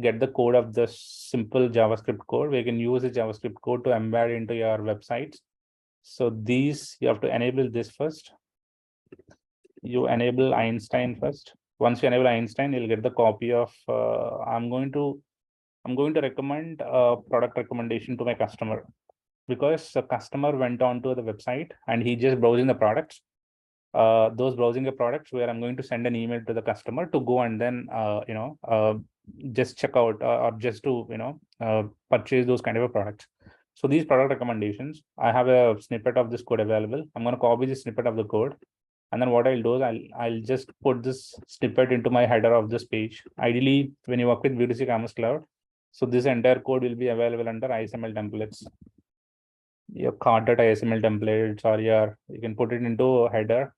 get the code of this simple JavaScript code, where you can use the JavaScript code to embed into your websites. So these, you have to enable this first. You enable Einstein first. Once you enable Einstein, you'll get the copy of, I'm going to recommend a product recommendation to my customer, because the customer went on to the website and he just browsing the products. Those browsing the products, where I'm going to send an email to the customer to go and then just check out or just to purchase those kind of products. So these product recommendations, I have a snippet of this code available. I'm going to copy the snippet of the code. And then what I'll do is I'll just put this snippet into my header of this page. Ideally, when you work with B2C Commerce Cloud, so this entire code will be available under XML templates. Your cart.html templates, or you can put it into a header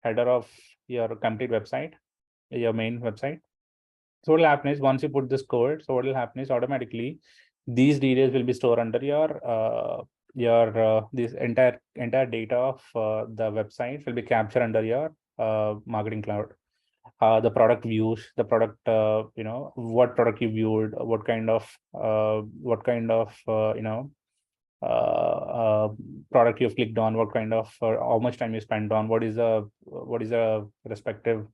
of your complete website, your main website. So what will happen is once you put this code, so what will happen is automatically these details will be stored under your this entire data of the website will be captured under your marketing cloud. The product views, the product, what product you viewed, what kind of product you've clicked on, what kind of how much time you spent on, what is the respective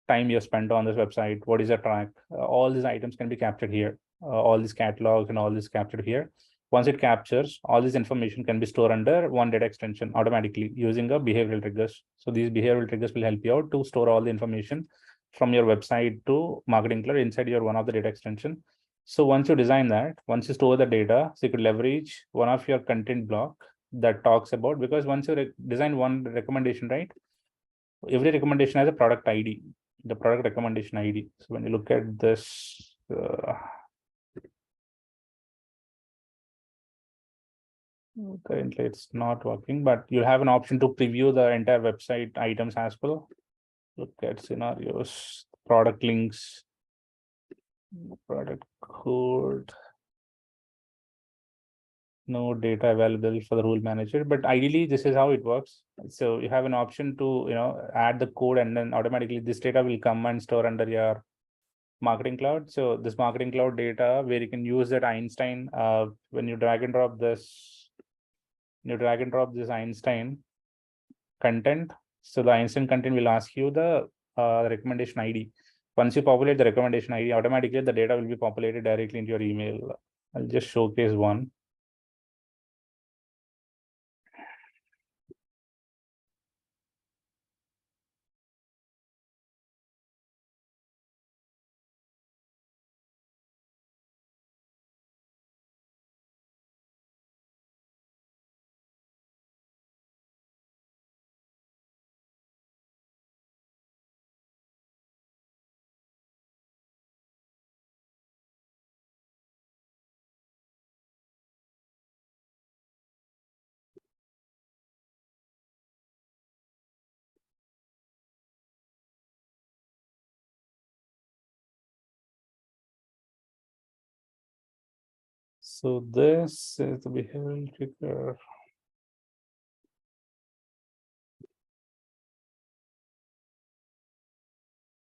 time you spent on this website, what is the track. All these items can be captured here. All these catalogs and all this captured here. Once it captures, all this information can be stored under one data extension automatically using a behavioral triggers. So these behavioral triggers will help you out to store all the information from your website to marketing cloud inside your one of the data extension. So once you design that, once you store the data, so you could leverage one of your content block that talks about, because once you design one recommendation, right? Every recommendation has a product ID, the product recommendation ID. So when you look at this, currently it's not working, but you have an option to preview the entire website items as well. Look at scenarios, product links, product code. No data available for the rule manager, but ideally this is how it works. So you have an option to add the code, and then automatically this data will come and store under your marketing cloud. So this marketing cloud data, where you can use that Einstein, when you drag and drop this Einstein content. So the Einstein content will ask you the recommendation ID. Once you populate the recommendation ID, automatically the data will be populated directly into your email. I'll just showcase one. So this is the behavioral trigger.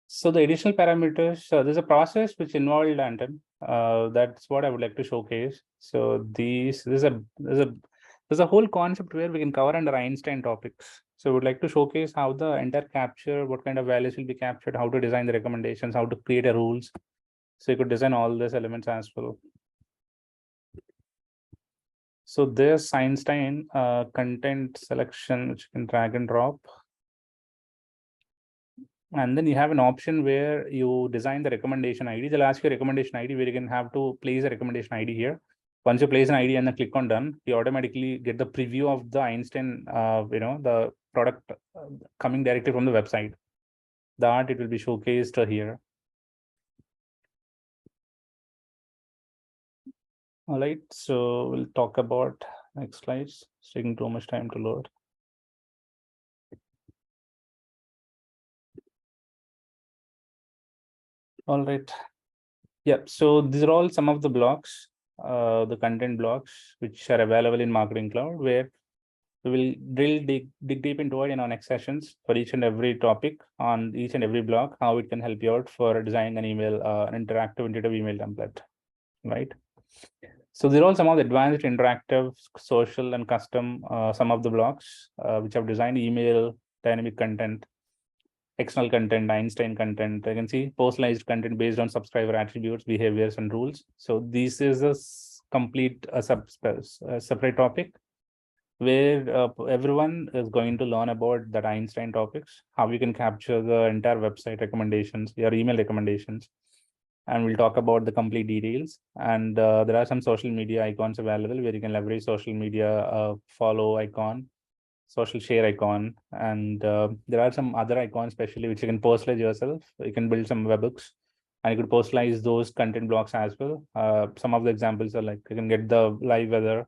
So the additional parameters, there's a process which involved Anton. That's what I would like to showcase. So there's a whole concept where we can cover under Einstein topics. So I would like to showcase how the entire capture, what kind of values will be captured, how to design the recommendations, how to create a rules. So you could design all these elements as well. So this Einstein content selection, which you can drag and drop. And then you have an option where you design the recommendation ID. They'll ask you a recommendation ID where you can have to place a recommendation ID here. Once you place an ID and then click on done, you automatically get the preview of the Einstein, the product coming directly from the website. That it will be showcased here. All right, so we'll talk about next slides. It's taking too much time to load. All right. Yep. So these are all some of the blocks, the content blocks, which are available in Marketing Cloud, where we will dig deep into it in our next sessions for each and every topic on each and every block, how it can help you out for designing an email, an interactive intuitive email template, right? So these are all some of the advanced interactive, social, and custom, some of the blocks which have designed email, dynamic content, external content, Einstein content. You can see personalized content based on subscriber attributes, behaviors, and rules. So this is a complete separate topic where everyone is going to learn about that Einstein topics, how you can capture the entire website recommendations, your email recommendations, and we'll talk about the complete details. And there are some social media icons available where you can leverage social media follow icon. social share icon, and there are some other icons, especially which you can personalize yourself. You can build some webhooks, and you could personalize those content blocks as well. Some of the examples are like you can get the live weather,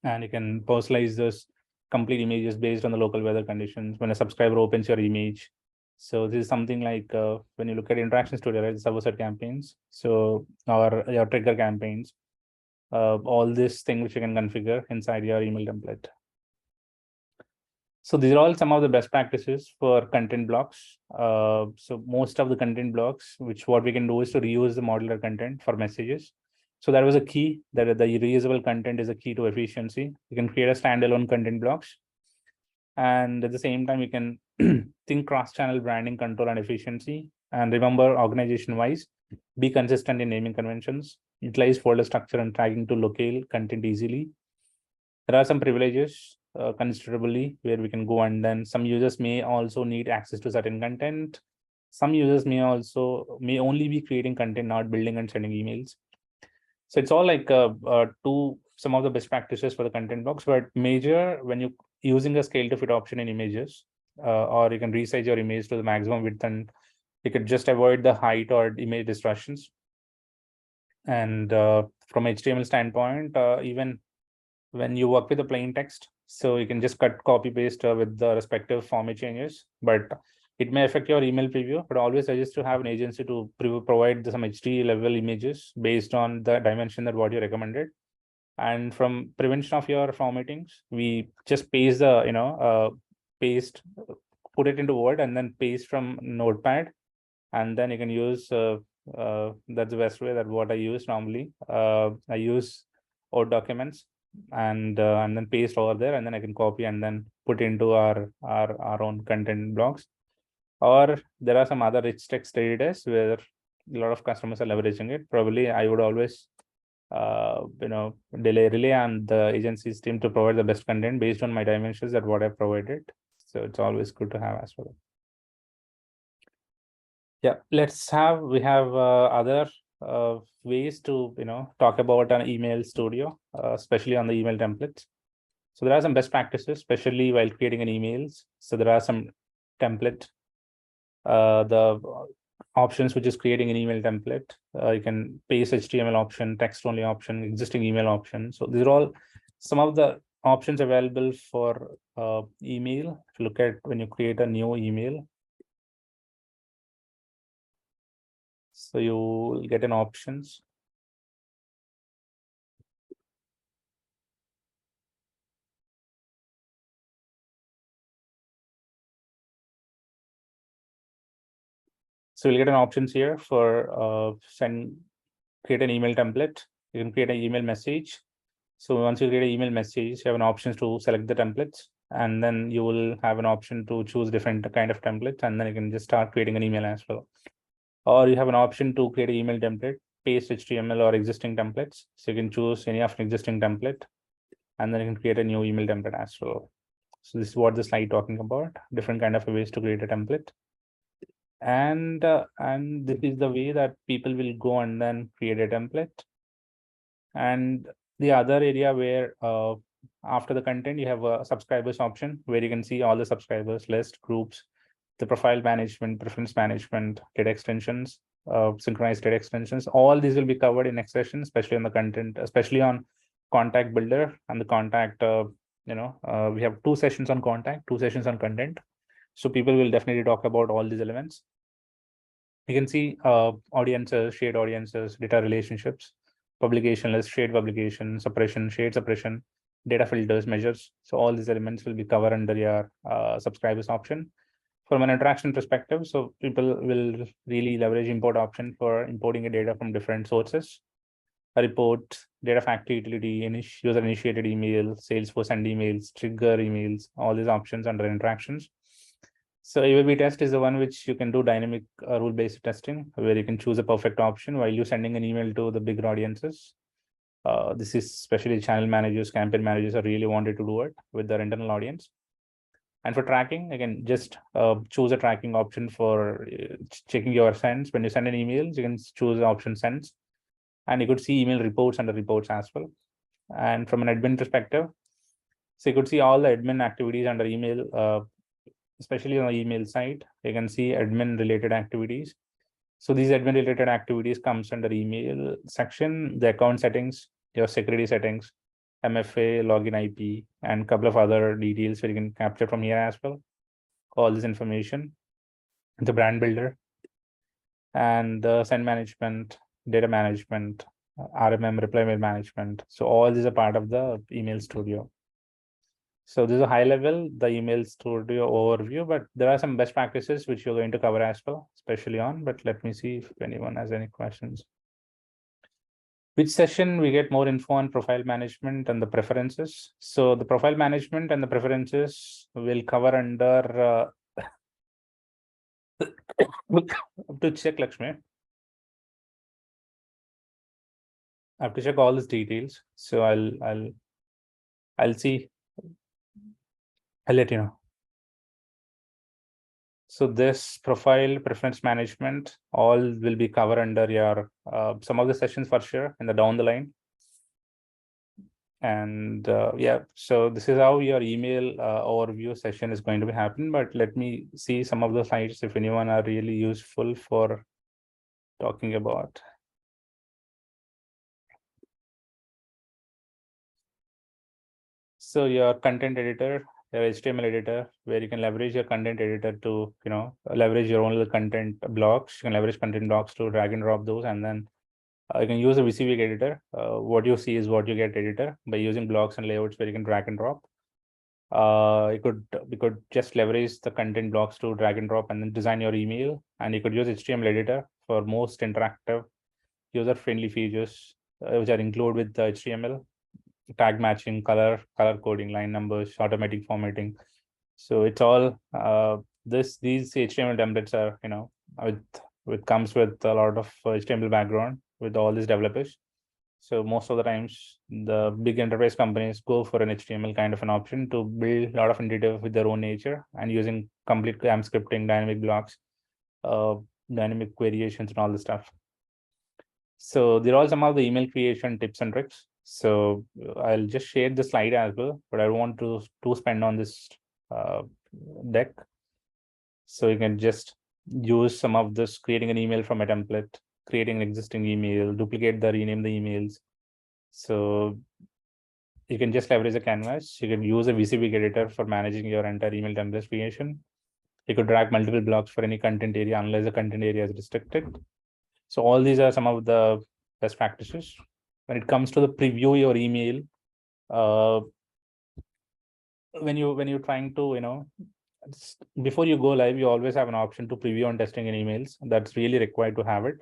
and you can personalize those complete images based on the local weather conditions when a subscriber opens your image. So this is something like when you look at interaction studio, right, server-side campaigns, so or your trigger campaigns, all this thing which you can configure inside your email template. So these are all some of the best practices for content blocks. So most of the content blocks, which what we can do is to reuse the modular content for messages. So that was a key, that the reusable content is a key to efficiency. You can create a standalone content blocks. And at the same time, you can think cross-channel branding, control, and efficiency. And remember, organization-wise, be consistent in naming conventions, utilize folder structure and tagging to locate content easily. There are some privileges considerably where we can go, and then some users may also need access to certain content. Some users may only be creating content, not building and sending emails. So it's all like some of the best practices for the content blocks, but major when you using a scale to fit option in images, or you can resize your image to the maximum width, and you could just avoid the height or image distortions. And from HTML standpoint, even when you work with a plain text, so you can just copy paste with the respective format changes, but it may affect your email preview. But always suggest to have an agency to provide some HD level images based on the dimension that what you recommended. And from prevention of your formattings, we just paste the put it into Word and then paste from Notepad, and then you can use that's the best way. That what I use normally. I use Word documents and then paste over there, and then I can copy and then put into our own content blocks. Or there are some other rich text editors where a lot of customers are leveraging it. Probably I would always rely on the agency's team to provide the best content based on my dimensions that what I provided. So it's always good to have as well. Yeah, we have other ways to talk about an email studio, especially on the email templates. So there are some best practices, especially while creating an emails. So there are some template, the options, which is creating an email template. You can paste HTML option, text only option, existing email option. So these are all some of the options available for email. If you look at when you create a new email, so you will get an options. So you'll get an options here for create an email template. You can create an email message. So once you create an email message, you have an option to select the templates, and then you will have an option to choose different kind of templates, and then you can just start creating an email as well. Or you have an option to create an email template, paste HTML or existing templates. So you can choose any of an existing template, and then you can create a new email template as well. So this is what the slide talking about, different kind of ways to create a template. And this is the way that people will go and then create a template. And the other area where after the content, you have a subscribers option where you can see all the subscribers list, groups, the profile management, preference management, data extensions, synchronized data extensions. All these will be covered in next session, especially on the content, especially on contact builder and the contact. We have 2 sessions on contact, 2 sessions on content. So people will definitely talk about all these elements. You can see audiences, shared audiences, data relationships, publication list, shared publication, suppression, shared suppression, data filters, measures. So all these elements will be covered under your subscribers option. From an interaction perspective, so people will really leverage import option for importing a data from different sources. A report, data factory utility, user initiated email, Salesforce send emails, trigger emails, all these options under interactions. So ABB test is the one which you can do dynamic rule-based testing, where you can choose a perfect option while you're sending an email to the bigger audiences. This is especially channel managers, campaign managers are really wanted to do it with their internal audience. And for tracking, again, just choose a tracking option for checking your sends. When you send an email, you can choose the option sends. And you could see email reports under reports as well. And from an admin perspective, So you could see all the admin activities under email, especially on the email side. You can see admin related activities. So these admin related activities comes under email section, the account settings, your security settings, MFA, login IP, and a couple of other details where you can capture from here as well. All this information, the brand builder, and send management, data management, RMM, reply mail management. So all these are part of the email studio. So this is a high level, the email studio overview, but there are some best practices which you're going to cover as well, especially on, but let me see if anyone has any questions. Which session we get more info on profile management and the preferences? So the profile management and the preferences will cover under to check, Lakshmi. I have to check all these details. So I'll see. I'll let you know. So this profile preference management all will be covered under your some of the sessions for sure in the down the line. And yeah, so this is how your email overview session is going to be happening. But let me see some of the slides if anyone are really useful for talking about. So your content editor, your HTML editor, where you can leverage your content editor to, leverage your own content blocks. You can leverage content blocks to drag and drop those, and then you can use a VCV editor. What you see is what you get editor by using blocks and layouts where you can drag and drop. We could just leverage the content blocks to drag and drop and then design your email. And you could use HTML editor for most interactive, user-friendly features, which are included with the HTML. Tag matching, color coding, line numbers, automatic formatting. So it's all these HTML templates are, with comes with a lot of HTML background with all these developers. So most of the times the big enterprise companies go for an HTML kind of an option to build a lot of intuitive with their own nature and using complete YAML scripting, dynamic blocks, dynamic variations and all this stuff. So there are some of the email creation tips and tricks. So I'll just share the slide as well, but I want to spend on this deck. So you can just use some of this, creating an email from a template, creating an existing email, duplicate rename the emails. So you can just leverage the canvas. You can use a VCV editor for managing your entire email template creation. You could drag multiple blocks for any content area unless the content area is restricted. So all these are some of the best practices. When it comes to the preview your email, when you're trying to, before you go live, you always have an option to preview and testing in emails. That's really required to have it.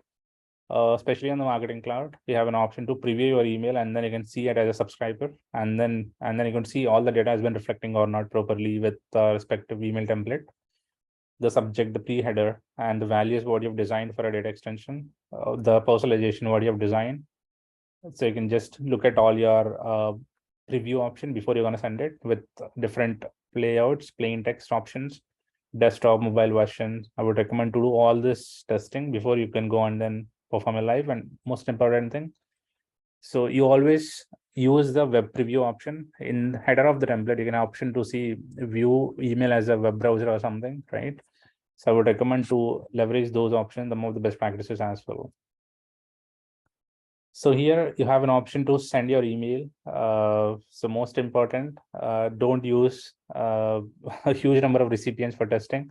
Especially on the Marketing Cloud, you have an option to preview your email, and then you can see it as a subscriber, and then you can see all the data has been reflecting or not properly with the respective email template, the subject, the pre-header, and the values what you've designed for a data extension, the personalization what you have designed. So you can just look at all your preview option before you're going to send it with different layouts, plain text options, desktop, mobile version. I would recommend to do all this testing before you can go and then perform a live. And most important thing, so you always use the web preview option in the header of the template. You can option to see view email as a web browser or something, right? So I would recommend to leverage those options, some of the best practices as well. So here you have an option to send your email. So most important, don't use a huge number of recipients for testing.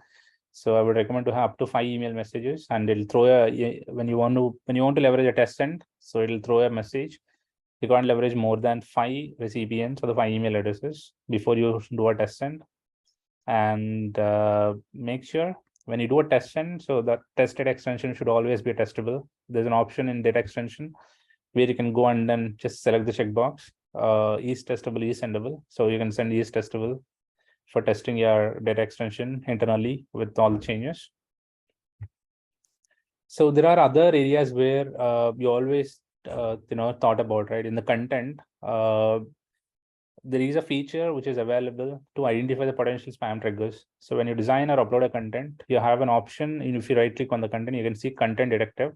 So I would recommend to have up to 5 email messages, and it'll throw when you want to leverage a test send. So it'll throw a message. You can't leverage more than 5 recipients or the 5 email addresses before you do a test send. And make sure when you do a test send, so the tested extension should always be testable. There's an option in data extension where you can go and then just select the checkbox, is testable, is sendable. So you can send is testable for testing your data extension internally with all the changes. So there are other areas where you always thought about, right? In the content, there is a feature which is available to identify the potential spam triggers. So when you design or upload a content, you have an option. If you right click on the content, you can see content detective.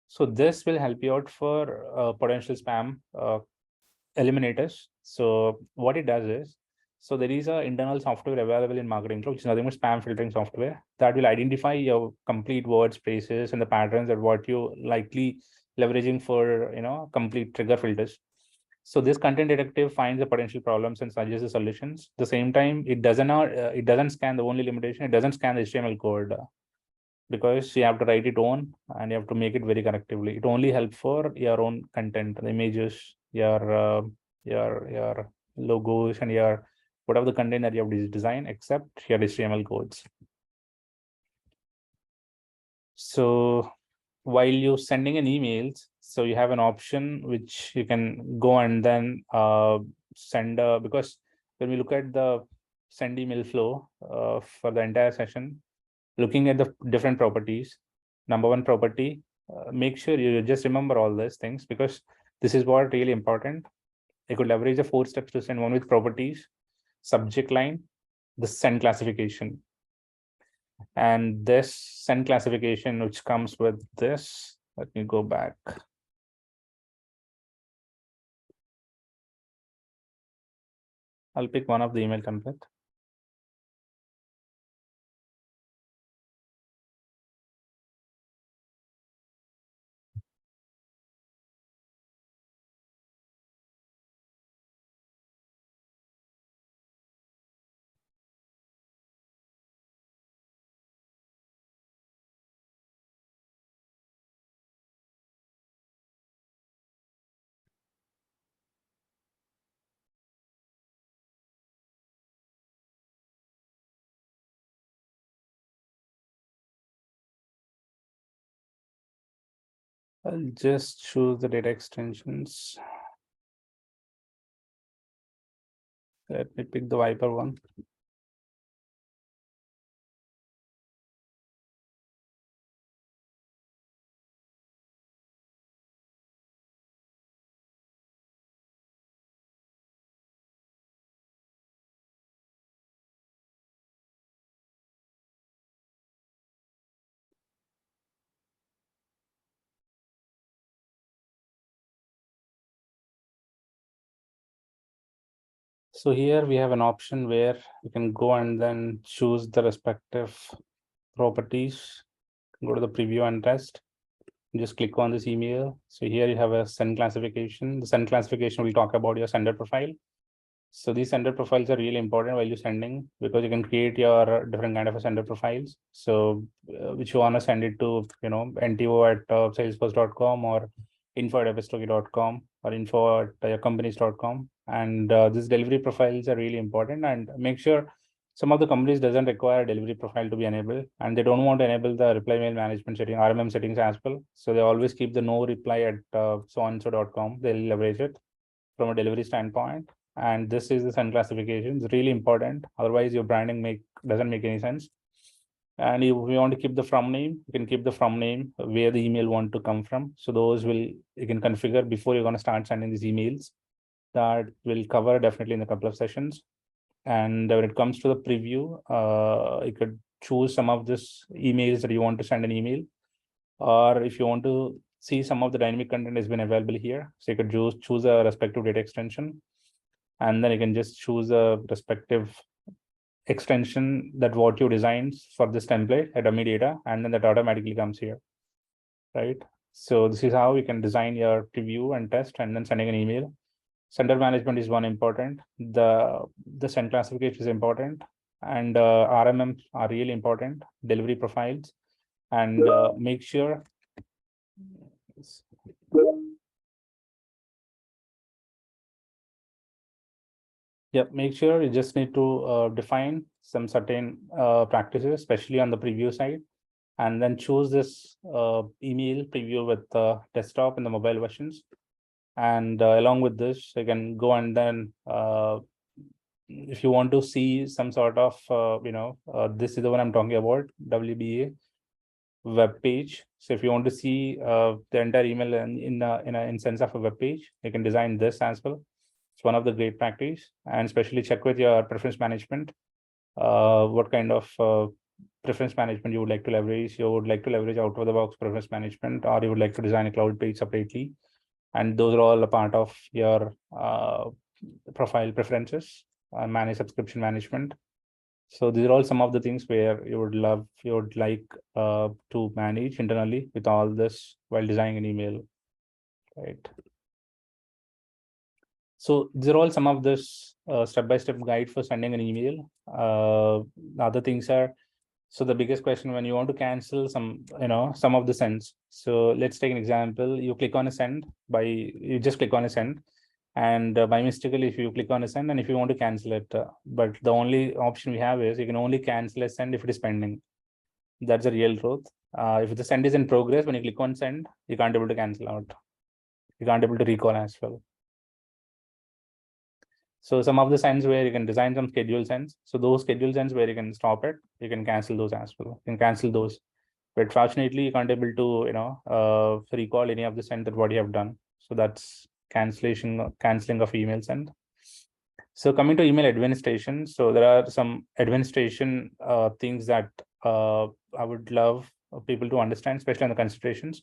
So this will help you out for potential spam eliminators. So what it does is, So there is an internal software available in Marketing Cloud, which is nothing but spam filtering software that will identify your complete word spaces and the patterns that what you likely leveraging for, complete trigger filters. So this content detective finds the potential problems and suggests the solutions. At the same time, it doesn't scan the only limitation. It doesn't scan the HTML code because you have to write it on and you have to make it very correctively. It only helps for your own content, the images, your logos, and your whatever the content that you have designed, except your HTML codes. So while you're sending an emails, so you have an option which you can go and then send because when we look at the send email flow for the entire session, looking at the different properties, number one property, make sure you just remember all these things because this is what really important. You could leverage the 4 steps to send: one with properties, subject line, the send classification, and this send classification which comes with this. Let me go back. I'll pick one of the email template. I'll just choose the data extensions. Let me pick the Viper one. So here we have an option where you can go and then choose the respective properties. Go to the preview and test. Just click on this email. So here you have a send classification. The send classification will talk about your sender profile. So these sender profiles are really important while you're sending because you can create your different kind of sender profiles. So which you want to send it to, NTO at salesforce.com or info@epistoki.com or info@companies.com. And these delivery profiles are really important, and make sure some of the companies doesn't require a delivery profile to be enabled, and they don't want to enable the reply mail management setting, RMM settings as well. So they always keep the no reply at so-and-so.com. They'll leverage it from a delivery standpoint. And this is the send classification. It's really important. Otherwise, your branding doesn't make any sense. And if we want to keep the from name, you can keep the from name where the email want to come from. So those you can configure before you're going to start sending these emails. That will cover definitely in a couple of sessions. And when it comes to the preview, you could choose some of this emails that you want to send an email, or if you want to see some of the dynamic content has been available here. So you could choose a respective data extension, and then you can just choose a respective extension that what you designed for this template at dummy data, and then that automatically comes here, right? So this is how you can design your preview and test, and then sending an email. Sender management is one important. The send classification is important, and RMM are really important. Delivery profiles, and make sure. Yep, make sure you just need to define some certain practices, especially on the preview side, and then choose this email preview with the desktop and the mobile versions. And along with this, you can go and then if you want to see some sort of, this is the one I'm talking about, WBA web page. So if you want to see the entire email in sense of a web page, you can design this as well. It's one of the great practice, and especially check with your preference management. What kind of preference management you would like to leverage? You would like to leverage out of the box preference management, or you would like to design a cloud page separately. And those are all a part of your profile preferences. manage subscription management. So these are all some of the things where you would like to manage internally with all this while designing an email, right? So these are all some of this step-by-step guide for sending an email. The other things are, so the biggest question when you want to cancel some of the sends. So let's take an example. You click on a send you just click on a send, and by mistakenly, if you click on a send and if you want to cancel it, but the only option we have is you can only cancel a send if it is pending. That's the real truth. If the send is in progress, when you click on send, you can't able to cancel out. You can't able to recall as well. So some of the sends where you can design some schedule sends. So those schedule sends where you can stop it, you can cancel those as well. You can cancel those. But fortunately, you can't able to recall any of the send that what you have done. So that's canceling of email send. So coming to email administration, so there are some administration things that I would love people to understand, especially on the considerations.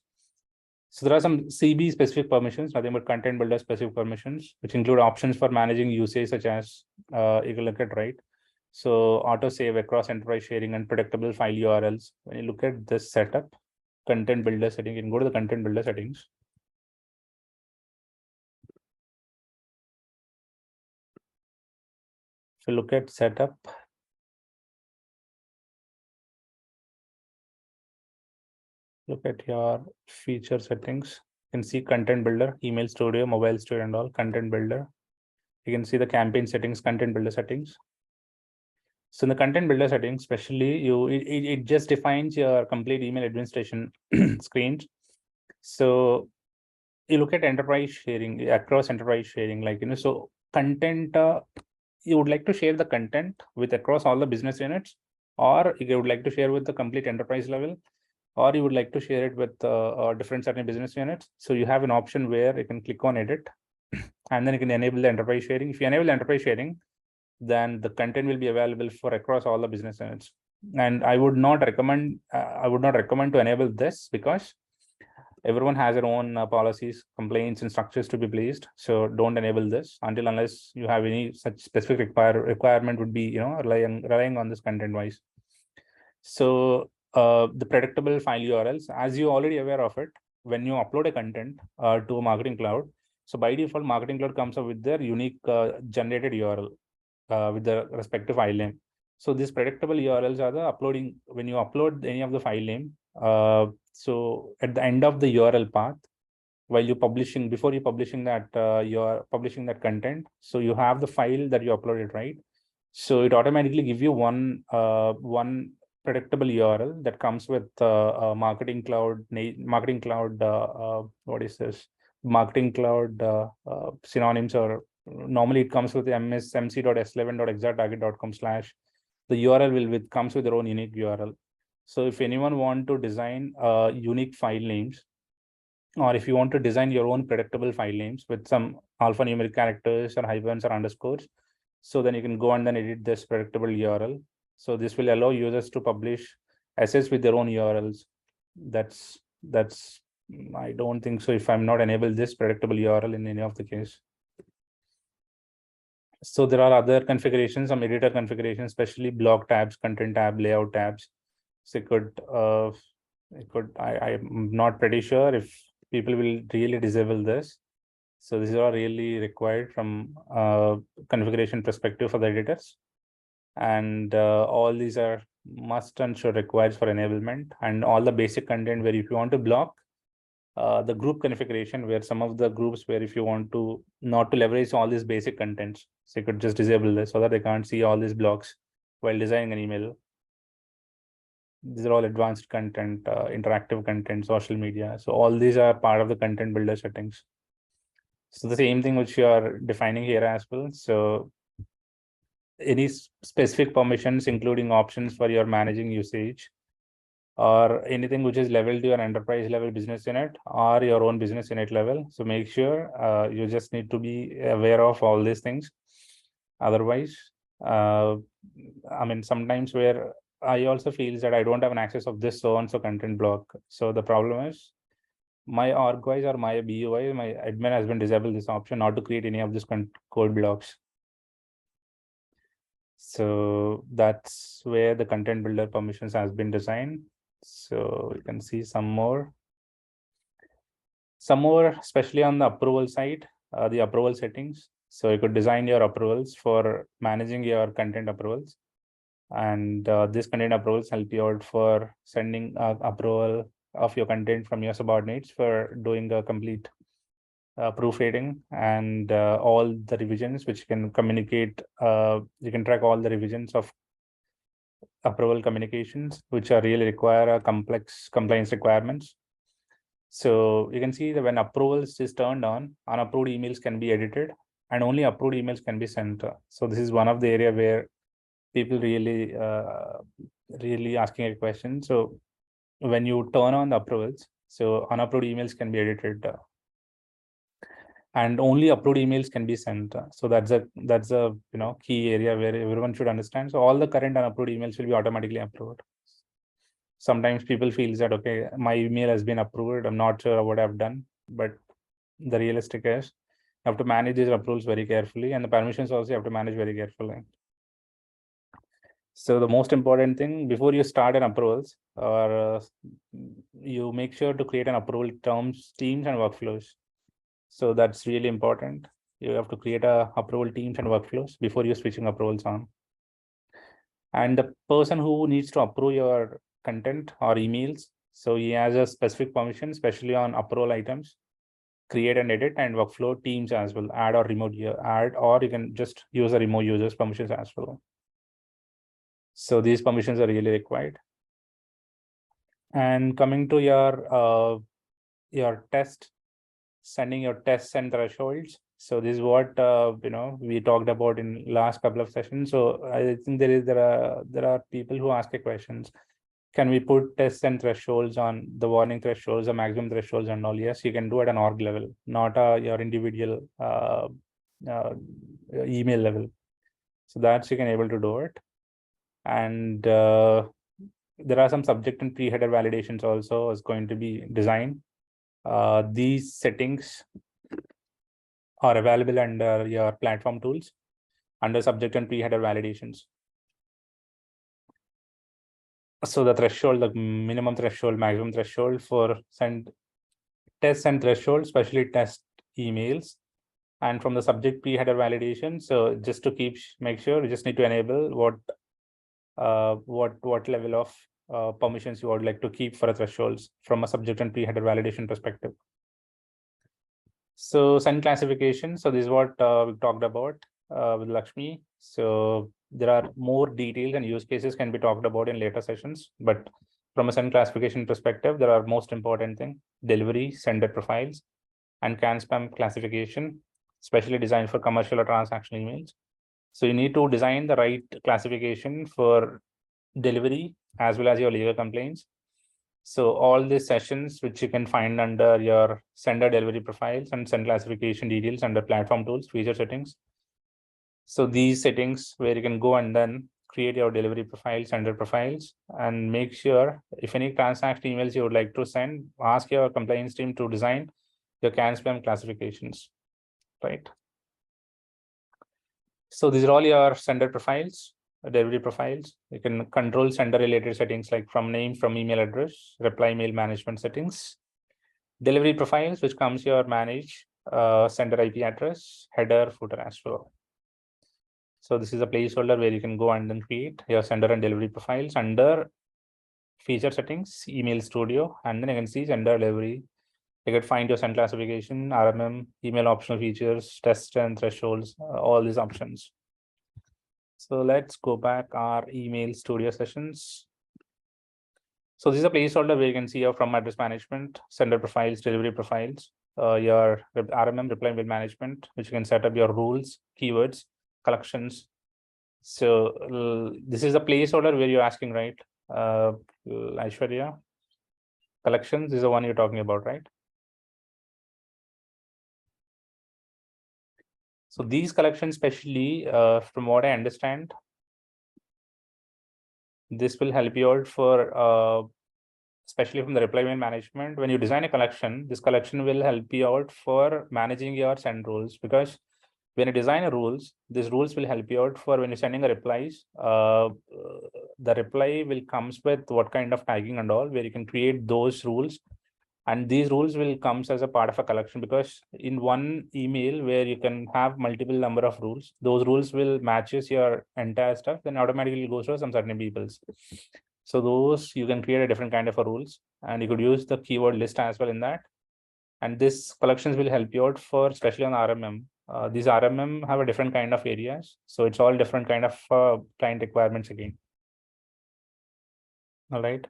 So there are some CB specific permissions, nothing but content builder specific permissions, which include options for managing usage such as you can look at, right? So auto save across enterprise sharing and predictable file URLs. When you look at this setup, content builder setting, you can go to the content builder settings. If you look at setup, look at your feature settings. You can see content builder, email studio, mobile studio, and all content builder. You can see the campaign settings, content builder settings. So in the content builder settings, especially it just defines your complete email administration screens. So you look at enterprise sharing, across enterprise sharing, like so content, you would like to share the content with across all the business units, or you would like to share with the complete enterprise level, or you would like to share it with different certain business units. So you have an option where you can click on edit, and then you can enable the enterprise sharing. If you enable the enterprise sharing, then the content will be available for across all the business units. And I would not recommend to enable this, because everyone has their own policies, complaints, and structures to be placed. So don't enable this unless you have any such specific requirement would be relying on this content wise. So the predictable file URLs, as you already aware of it, when you upload a content to a marketing cloud, so by default, marketing cloud comes up with their unique generated URL with the respective file name. So these predictable URLs are the uploading when you upload any of the file name. So at the end of the URL path, while you publishing, before you publishing that you're publishing that content, so you have the file that you uploaded, right? So it automatically give you one predictable URL that comes with marketing cloud, what is this? Marketing cloud synonyms, or normally it comes with msmc.s11.exacttarget.com/ the URL comes with their own unique URL. So if anyone want to design unique file names, or if you want to design your own predictable file names with some alphanumeric characters or hyphens or underscores, so then you can go and then edit this predictable URL. So this will allow users to publish assets with their own URLs. That's I don't think so if I'm not enabled this predictable URL in any of the case. So there are other configurations, some editor configurations, especially block tabs, content tab, layout tabs. So I'm not pretty sure if people will really disable this. So these are really required from configuration perspective for the editors. And all these are must and should required for enablement, and all the basic content where if you want to block the group configuration, where some of the groups where if you want to not to leverage all these basic contents, so you could just disable this so that they can't see all these blocks while designing an email. These are all advanced content, interactive content, social media. So all these are part of the content builder settings. So the same thing which you are defining here as well. So any specific permissions, including options for your managing usage, or anything which is level to your enterprise level business unit or your own business unit level. So make sure you just need to be aware of all these things. Otherwise, I mean, sometimes where I also feel that I don't have an access of this so and so content block. So the problem is my org-wise or my BU-wise, my admin has been disabled this option not to create any of these code blocks. So that's where the content builder permissions has been designed. So you can see some more, especially on the approval side, the approval settings. So you could design your approvals for managing your content approvals. And this content approvals help you out for sending approval of your content from your subordinates for doing a complete proofreading and all the revisions, which can communicate. You can track all the revisions of approval communications, which are really require a complex compliance requirements. So you can see that when approvals is turned on, unapproved emails can be edited and only approved emails can be sent. So this is one of the area where people really asking a question. So when you turn on the approvals, so unapproved emails can be edited and only approved emails can be sent. So that's a key area where everyone should understand. So all the current unapproved emails will be automatically approved. Sometimes people feel that, okay, my email has been approved, I'm not sure what I've done, but the realistic is you have to manage these approvals very carefully, and the permissions also you have to manage very carefully. So the most important thing before you start an approvals, or you make sure to create an approval terms, teams, and workflows. So that's really important. You have to create a approval teams and workflows before you're switching approvals on. And the person who needs to approve your content or emails, so he has a specific permission, especially on approval items, create and edit, and workflow teams as well, add or remove add, or you can just use the remove users permissions as well. So these permissions are really required. And coming to your test, sending your tests and thresholds. So this is what we talked about in last couple of sessions. So I think there are people who ask questions. Can we put tests and thresholds on the warning thresholds, the maximum thresholds, and all? Yes, you can do at an org level, not your individual email level. So that's you can able to do it. And there are some subject and pre-header validations also is going to be designed. These settings are available under your platform tools under subject and pre-header validations. So the threshold, the minimum threshold, maximum threshold for send tests and threshold, especially test emails, and from the subject pre-header validation. So just to make sure, you just need to enable what level of permissions you would like to keep for a thresholds from a subject and pre-header validation perspective. So send classification. So this is what we talked about with Lakshmi. So there are more details and use cases can be talked about in later sessions, but from a send classification perspective, there are most important thing: delivery, sender profiles, and can spam classification, especially designed for commercial or transactional emails. So you need to design the right classification for delivery as well as your legal complaints. So all these sessions, which you can find under your sender delivery profiles and send classification details under platform tools, feature settings. So these settings where you can go and then create your delivery profiles, sender profiles, and make sure if any transaction emails you would like to send, ask your compliance team to design your can spam classifications, right? So these are all your sender profiles, delivery profiles. You can control sender related settings like from name, from email address, reply mail management settings, delivery profiles, which comes your manage sender IP address, header, footer as well. So this is a placeholder where you can go and then create your sender and delivery profiles under feature settings, email studio, and then you can see sender delivery. You can find your send classification, RMM, email optional features, test and thresholds, all these options. So let's go back our email studio sessions. So this is a placeholder where you can see your from address management, sender profiles, delivery profiles, your RMM reply mail management, which you can set up your rules, keywords, collections. So this is a placeholder where you're asking, right? Aishwarya, collections is the one you're talking about, right? So these collections, especially from what I understand, this will help you out for especially from the reply mail management. When you design a collection, this collection will help you out for managing your send rules, because when you design a rules, these rules will help you out for when you're sending a replies. The reply will comes with what kind of tagging and all, where you can create those rules. And these rules will comes as a part of a collection, because in one email where you can have multiple number of rules, those rules will matches your entire stuff, then automatically goes to some certain people's. So those you can create a different kind of a rules, and you could use the keyword list as well in that. And this collections will help you out for especially on RMM. These RMM have a different kind of areas, so it's all different kind of client requirements again. All right.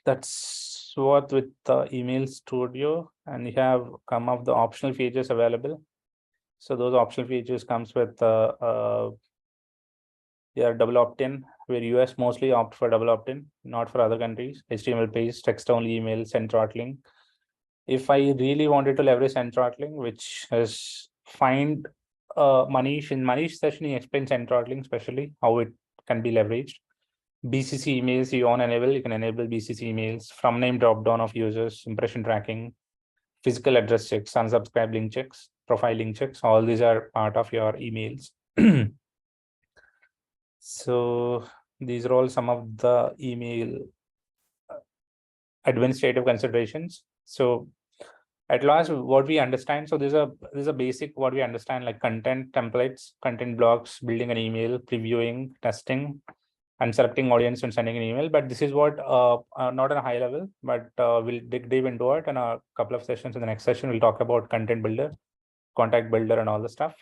That's what with the email studio, and you have come up the optional features available. So those optional features comes with yeah, double opt-in, where US mostly opt for double opt-in, not for other countries. HTML based, text only email, send throttling. If I really wanted to leverage send throttling, which is find Manish in Manish session, he explains send throttling, especially how it can be leveraged. BCC emails you on enable, you can enable BCC emails, from name drop down of users, impression tracking, physical address checks, unsubscribe link checks, profile link checks. All these are part of your emails. So these are all some of the email administrative considerations. So at last, what we understand, so there's a basic what we understand, like content templates, content blocks, building an email, previewing, testing, and selecting audience and sending an email. But this is what not on a high level, but we'll dig deep into it in a couple of sessions. In the next session, we'll talk about content builder, contact builder, and all the stuff.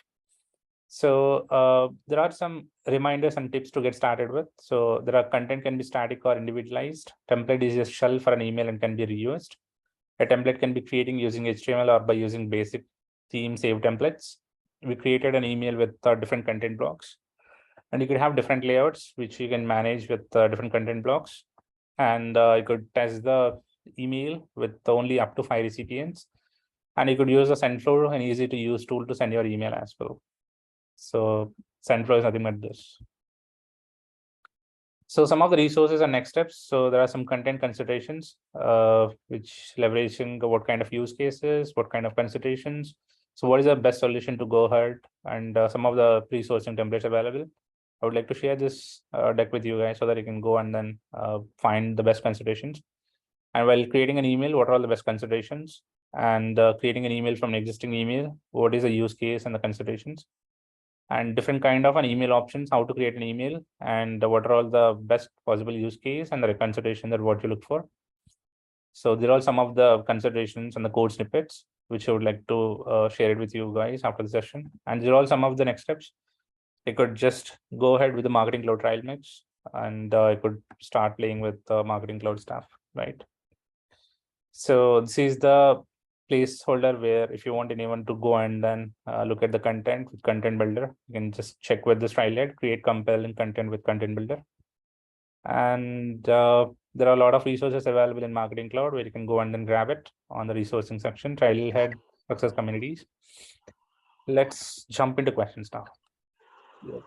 So there are some reminders and tips to get started with. So there are content can be static or individualized. Template is a shell for an email and can be reused. A template can be creating using HTML or by using basic theme save templates. We created an email with different content blocks, and you could have different layouts which you can manage with different content blocks. And you could test the email with only up to 5 recipients. And you could use a SendFlow, an easy to use tool to send your email as well. So SendFlow is nothing but this. So some of the resources and next steps. So there are some content considerations, which leveraging what kind of use cases, what kind of considerations. So what is the best solution to go ahead, and some of the pre-sourcing templates available. I would like to share this deck with you guys so that you can go and then find the best considerations. And while creating an email, what are all the best considerations? And creating an email from an existing email, what is the use case and the considerations? And different kind of an email options, how to create an email, and what are all the best possible use case and the consideration that what you look for. So there are some of the considerations and the code snippets, which I would like to share it with you guys after the session. And there are all some of the next steps. I could just go ahead with the Marketing Cloud trial mix, and I could start playing with the Marketing Cloud stuff, right? So this is the placeholder where if you want anyone to go and then look at the content with content builder, you can just check with this trial, create compelling content with content builder. And there are a lot of resources available in Marketing Cloud where you can go and then grab it on the resourcing section, Trailhead, success communities. Let's jump into questions now. Yeah.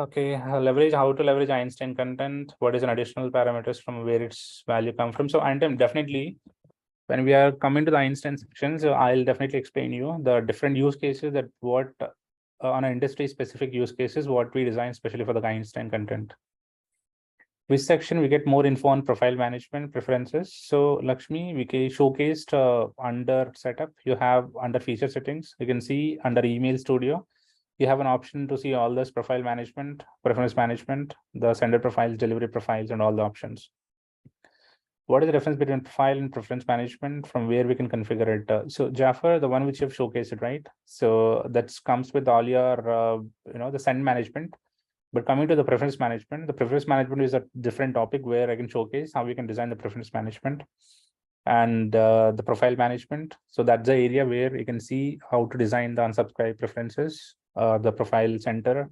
Okay, leverage, how to leverage Einstein content. What is an additional parameters from where its value come from? So Einstein, definitely, when we are coming to the Einstein section, so I'll definitely explain you the different use cases that what on an industry specific use cases, what we design especially for the Einstein content. Which section we get more info on profile management preferences. So Lakshmi, we showcased under setup, you have under feature settings, you can see under email studio, you have an option to see all this profile management, preference management, the sender profiles, delivery profiles, and all the options. What is the difference between profile and preference management, from where we can configure it? So Jaffer, the one which you've showcased it, right? So that comes with all your, the send management. But coming to the preference management, the preference management is a different topic where I can showcase how we can design the preference management and the profile management. So that's the area where you can see how to design the unsubscribe preferences, the profile center.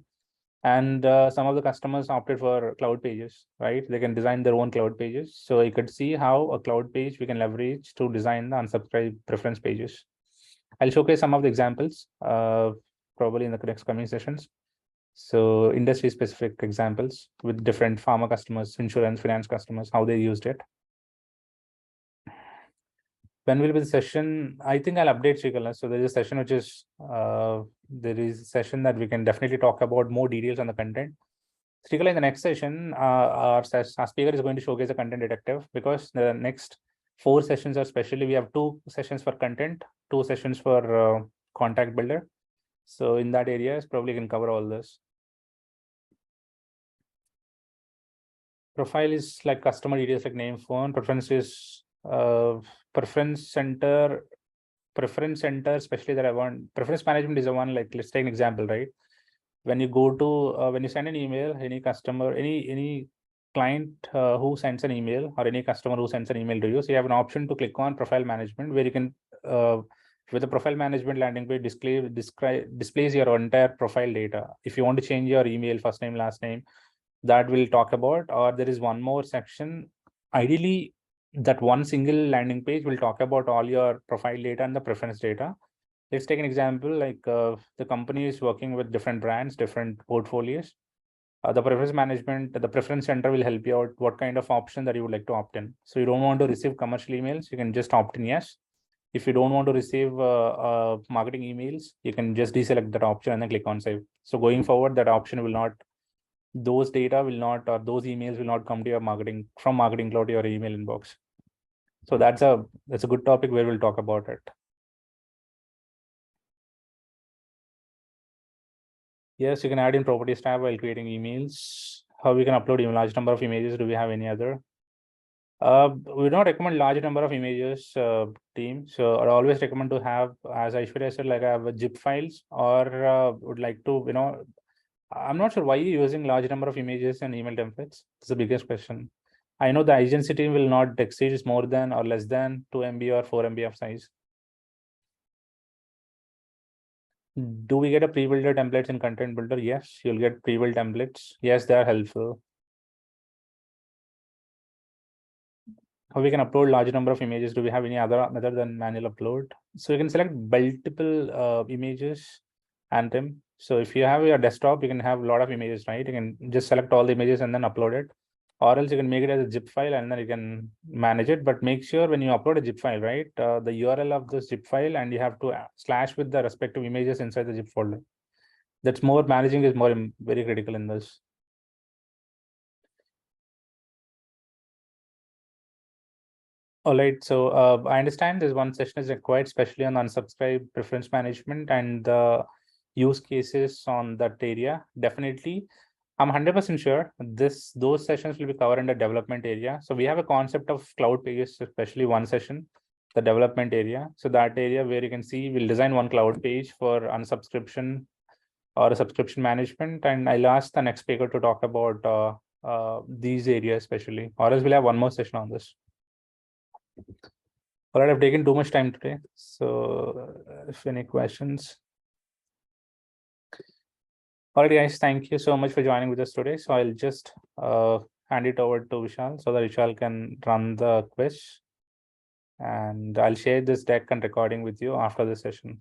And some of the customers opted for cloud pages, right? They can design their own cloud pages. So you could see how a cloud page we can leverage to design the unsubscribe preference pages. I'll showcase some of the examples probably in the next coming sessions. So industry specific examples with different pharma customers, insurance, finance customers, how they used it. When will be the session? I think I'll update Srikala. So there is a session which is there is a session that we can definitely talk about more details on the content. Srikala, in the next session, our speaker is going to showcase a content detective, because the next 4 sessions are specially, we have 2 sessions for content, 2 sessions for contact builder. So in that area, probably can cover all this. Profile is like customer details like name, phone. Preference is preference center, especially that I want. Preference management is the one, like, let's take an example, right? When you go to when you send an email, any customer, any client who sends an email, or any customer who sends an email to you, so you have an option to click on profile management, where you can with the profile management landing page displays your entire profile data. If you want to change your email, first name, last name, that we'll talk about. Or there is one more section. Ideally, that one single landing page will talk about all your profile data and the preference data. Let's take an example, like the company is working with different brands, different portfolios. The preference management, the preference center will help you out what kind of option that you would like to opt in. So you don't want to receive commercial emails, you can just opt in yes. If you don't want to receive marketing emails, you can just deselect that option and then click on save. So going forward, that option will not, those data will not, or those emails will not come to your marketing, from marketing cloud to your email inbox. So that's a good topic where we'll talk about it. Yes, you can add in properties tab while creating emails. How we can upload a large number of images? Do we have any other? We don't recommend large number of images, team. So I always recommend to have, as Aishwarya said, like I have a zip files, or would like to, I'm not sure why you're using large number of images and email templates. It's the biggest question. I know the agency team will not exceed more than or less than 2 MB or 4 MB of size. Do we get a pre-builder templates in content builder? Yes, you'll get pre-built templates. Yes, they are helpful. How we can upload large number of images? Do we have any other than manual upload? So you can select multiple images and them. So if you have your desktop, you can have a lot of images, right? You can just select all the images and then upload it, or else you can make it as a zip file and then you can manage it. But make sure when you upload a zip file, right, the URL of the zip file, and you have to slash with the respective images inside the zip folder. That's more, managing is more very critical in this. All right, so I understand this one session is required, especially on unsubscribe preference management and the use cases on that area. Definitely, I'm 100% sure those sessions will be covered in the development area. So we have a concept of cloud pages, especially one session, the development area. So that area where you can see, we'll design one cloud page for unsubscription or a subscription management. And I'll ask the next speaker to talk about these areas especially, or else we'll have one more session on this. All right, I've taken too much time today. So if any questions. All right, guys, thank you so much for joining with us today. So I'll just hand it over to Vishal so that Vishal can run the quiz. And I'll share this deck and recording with you after the session.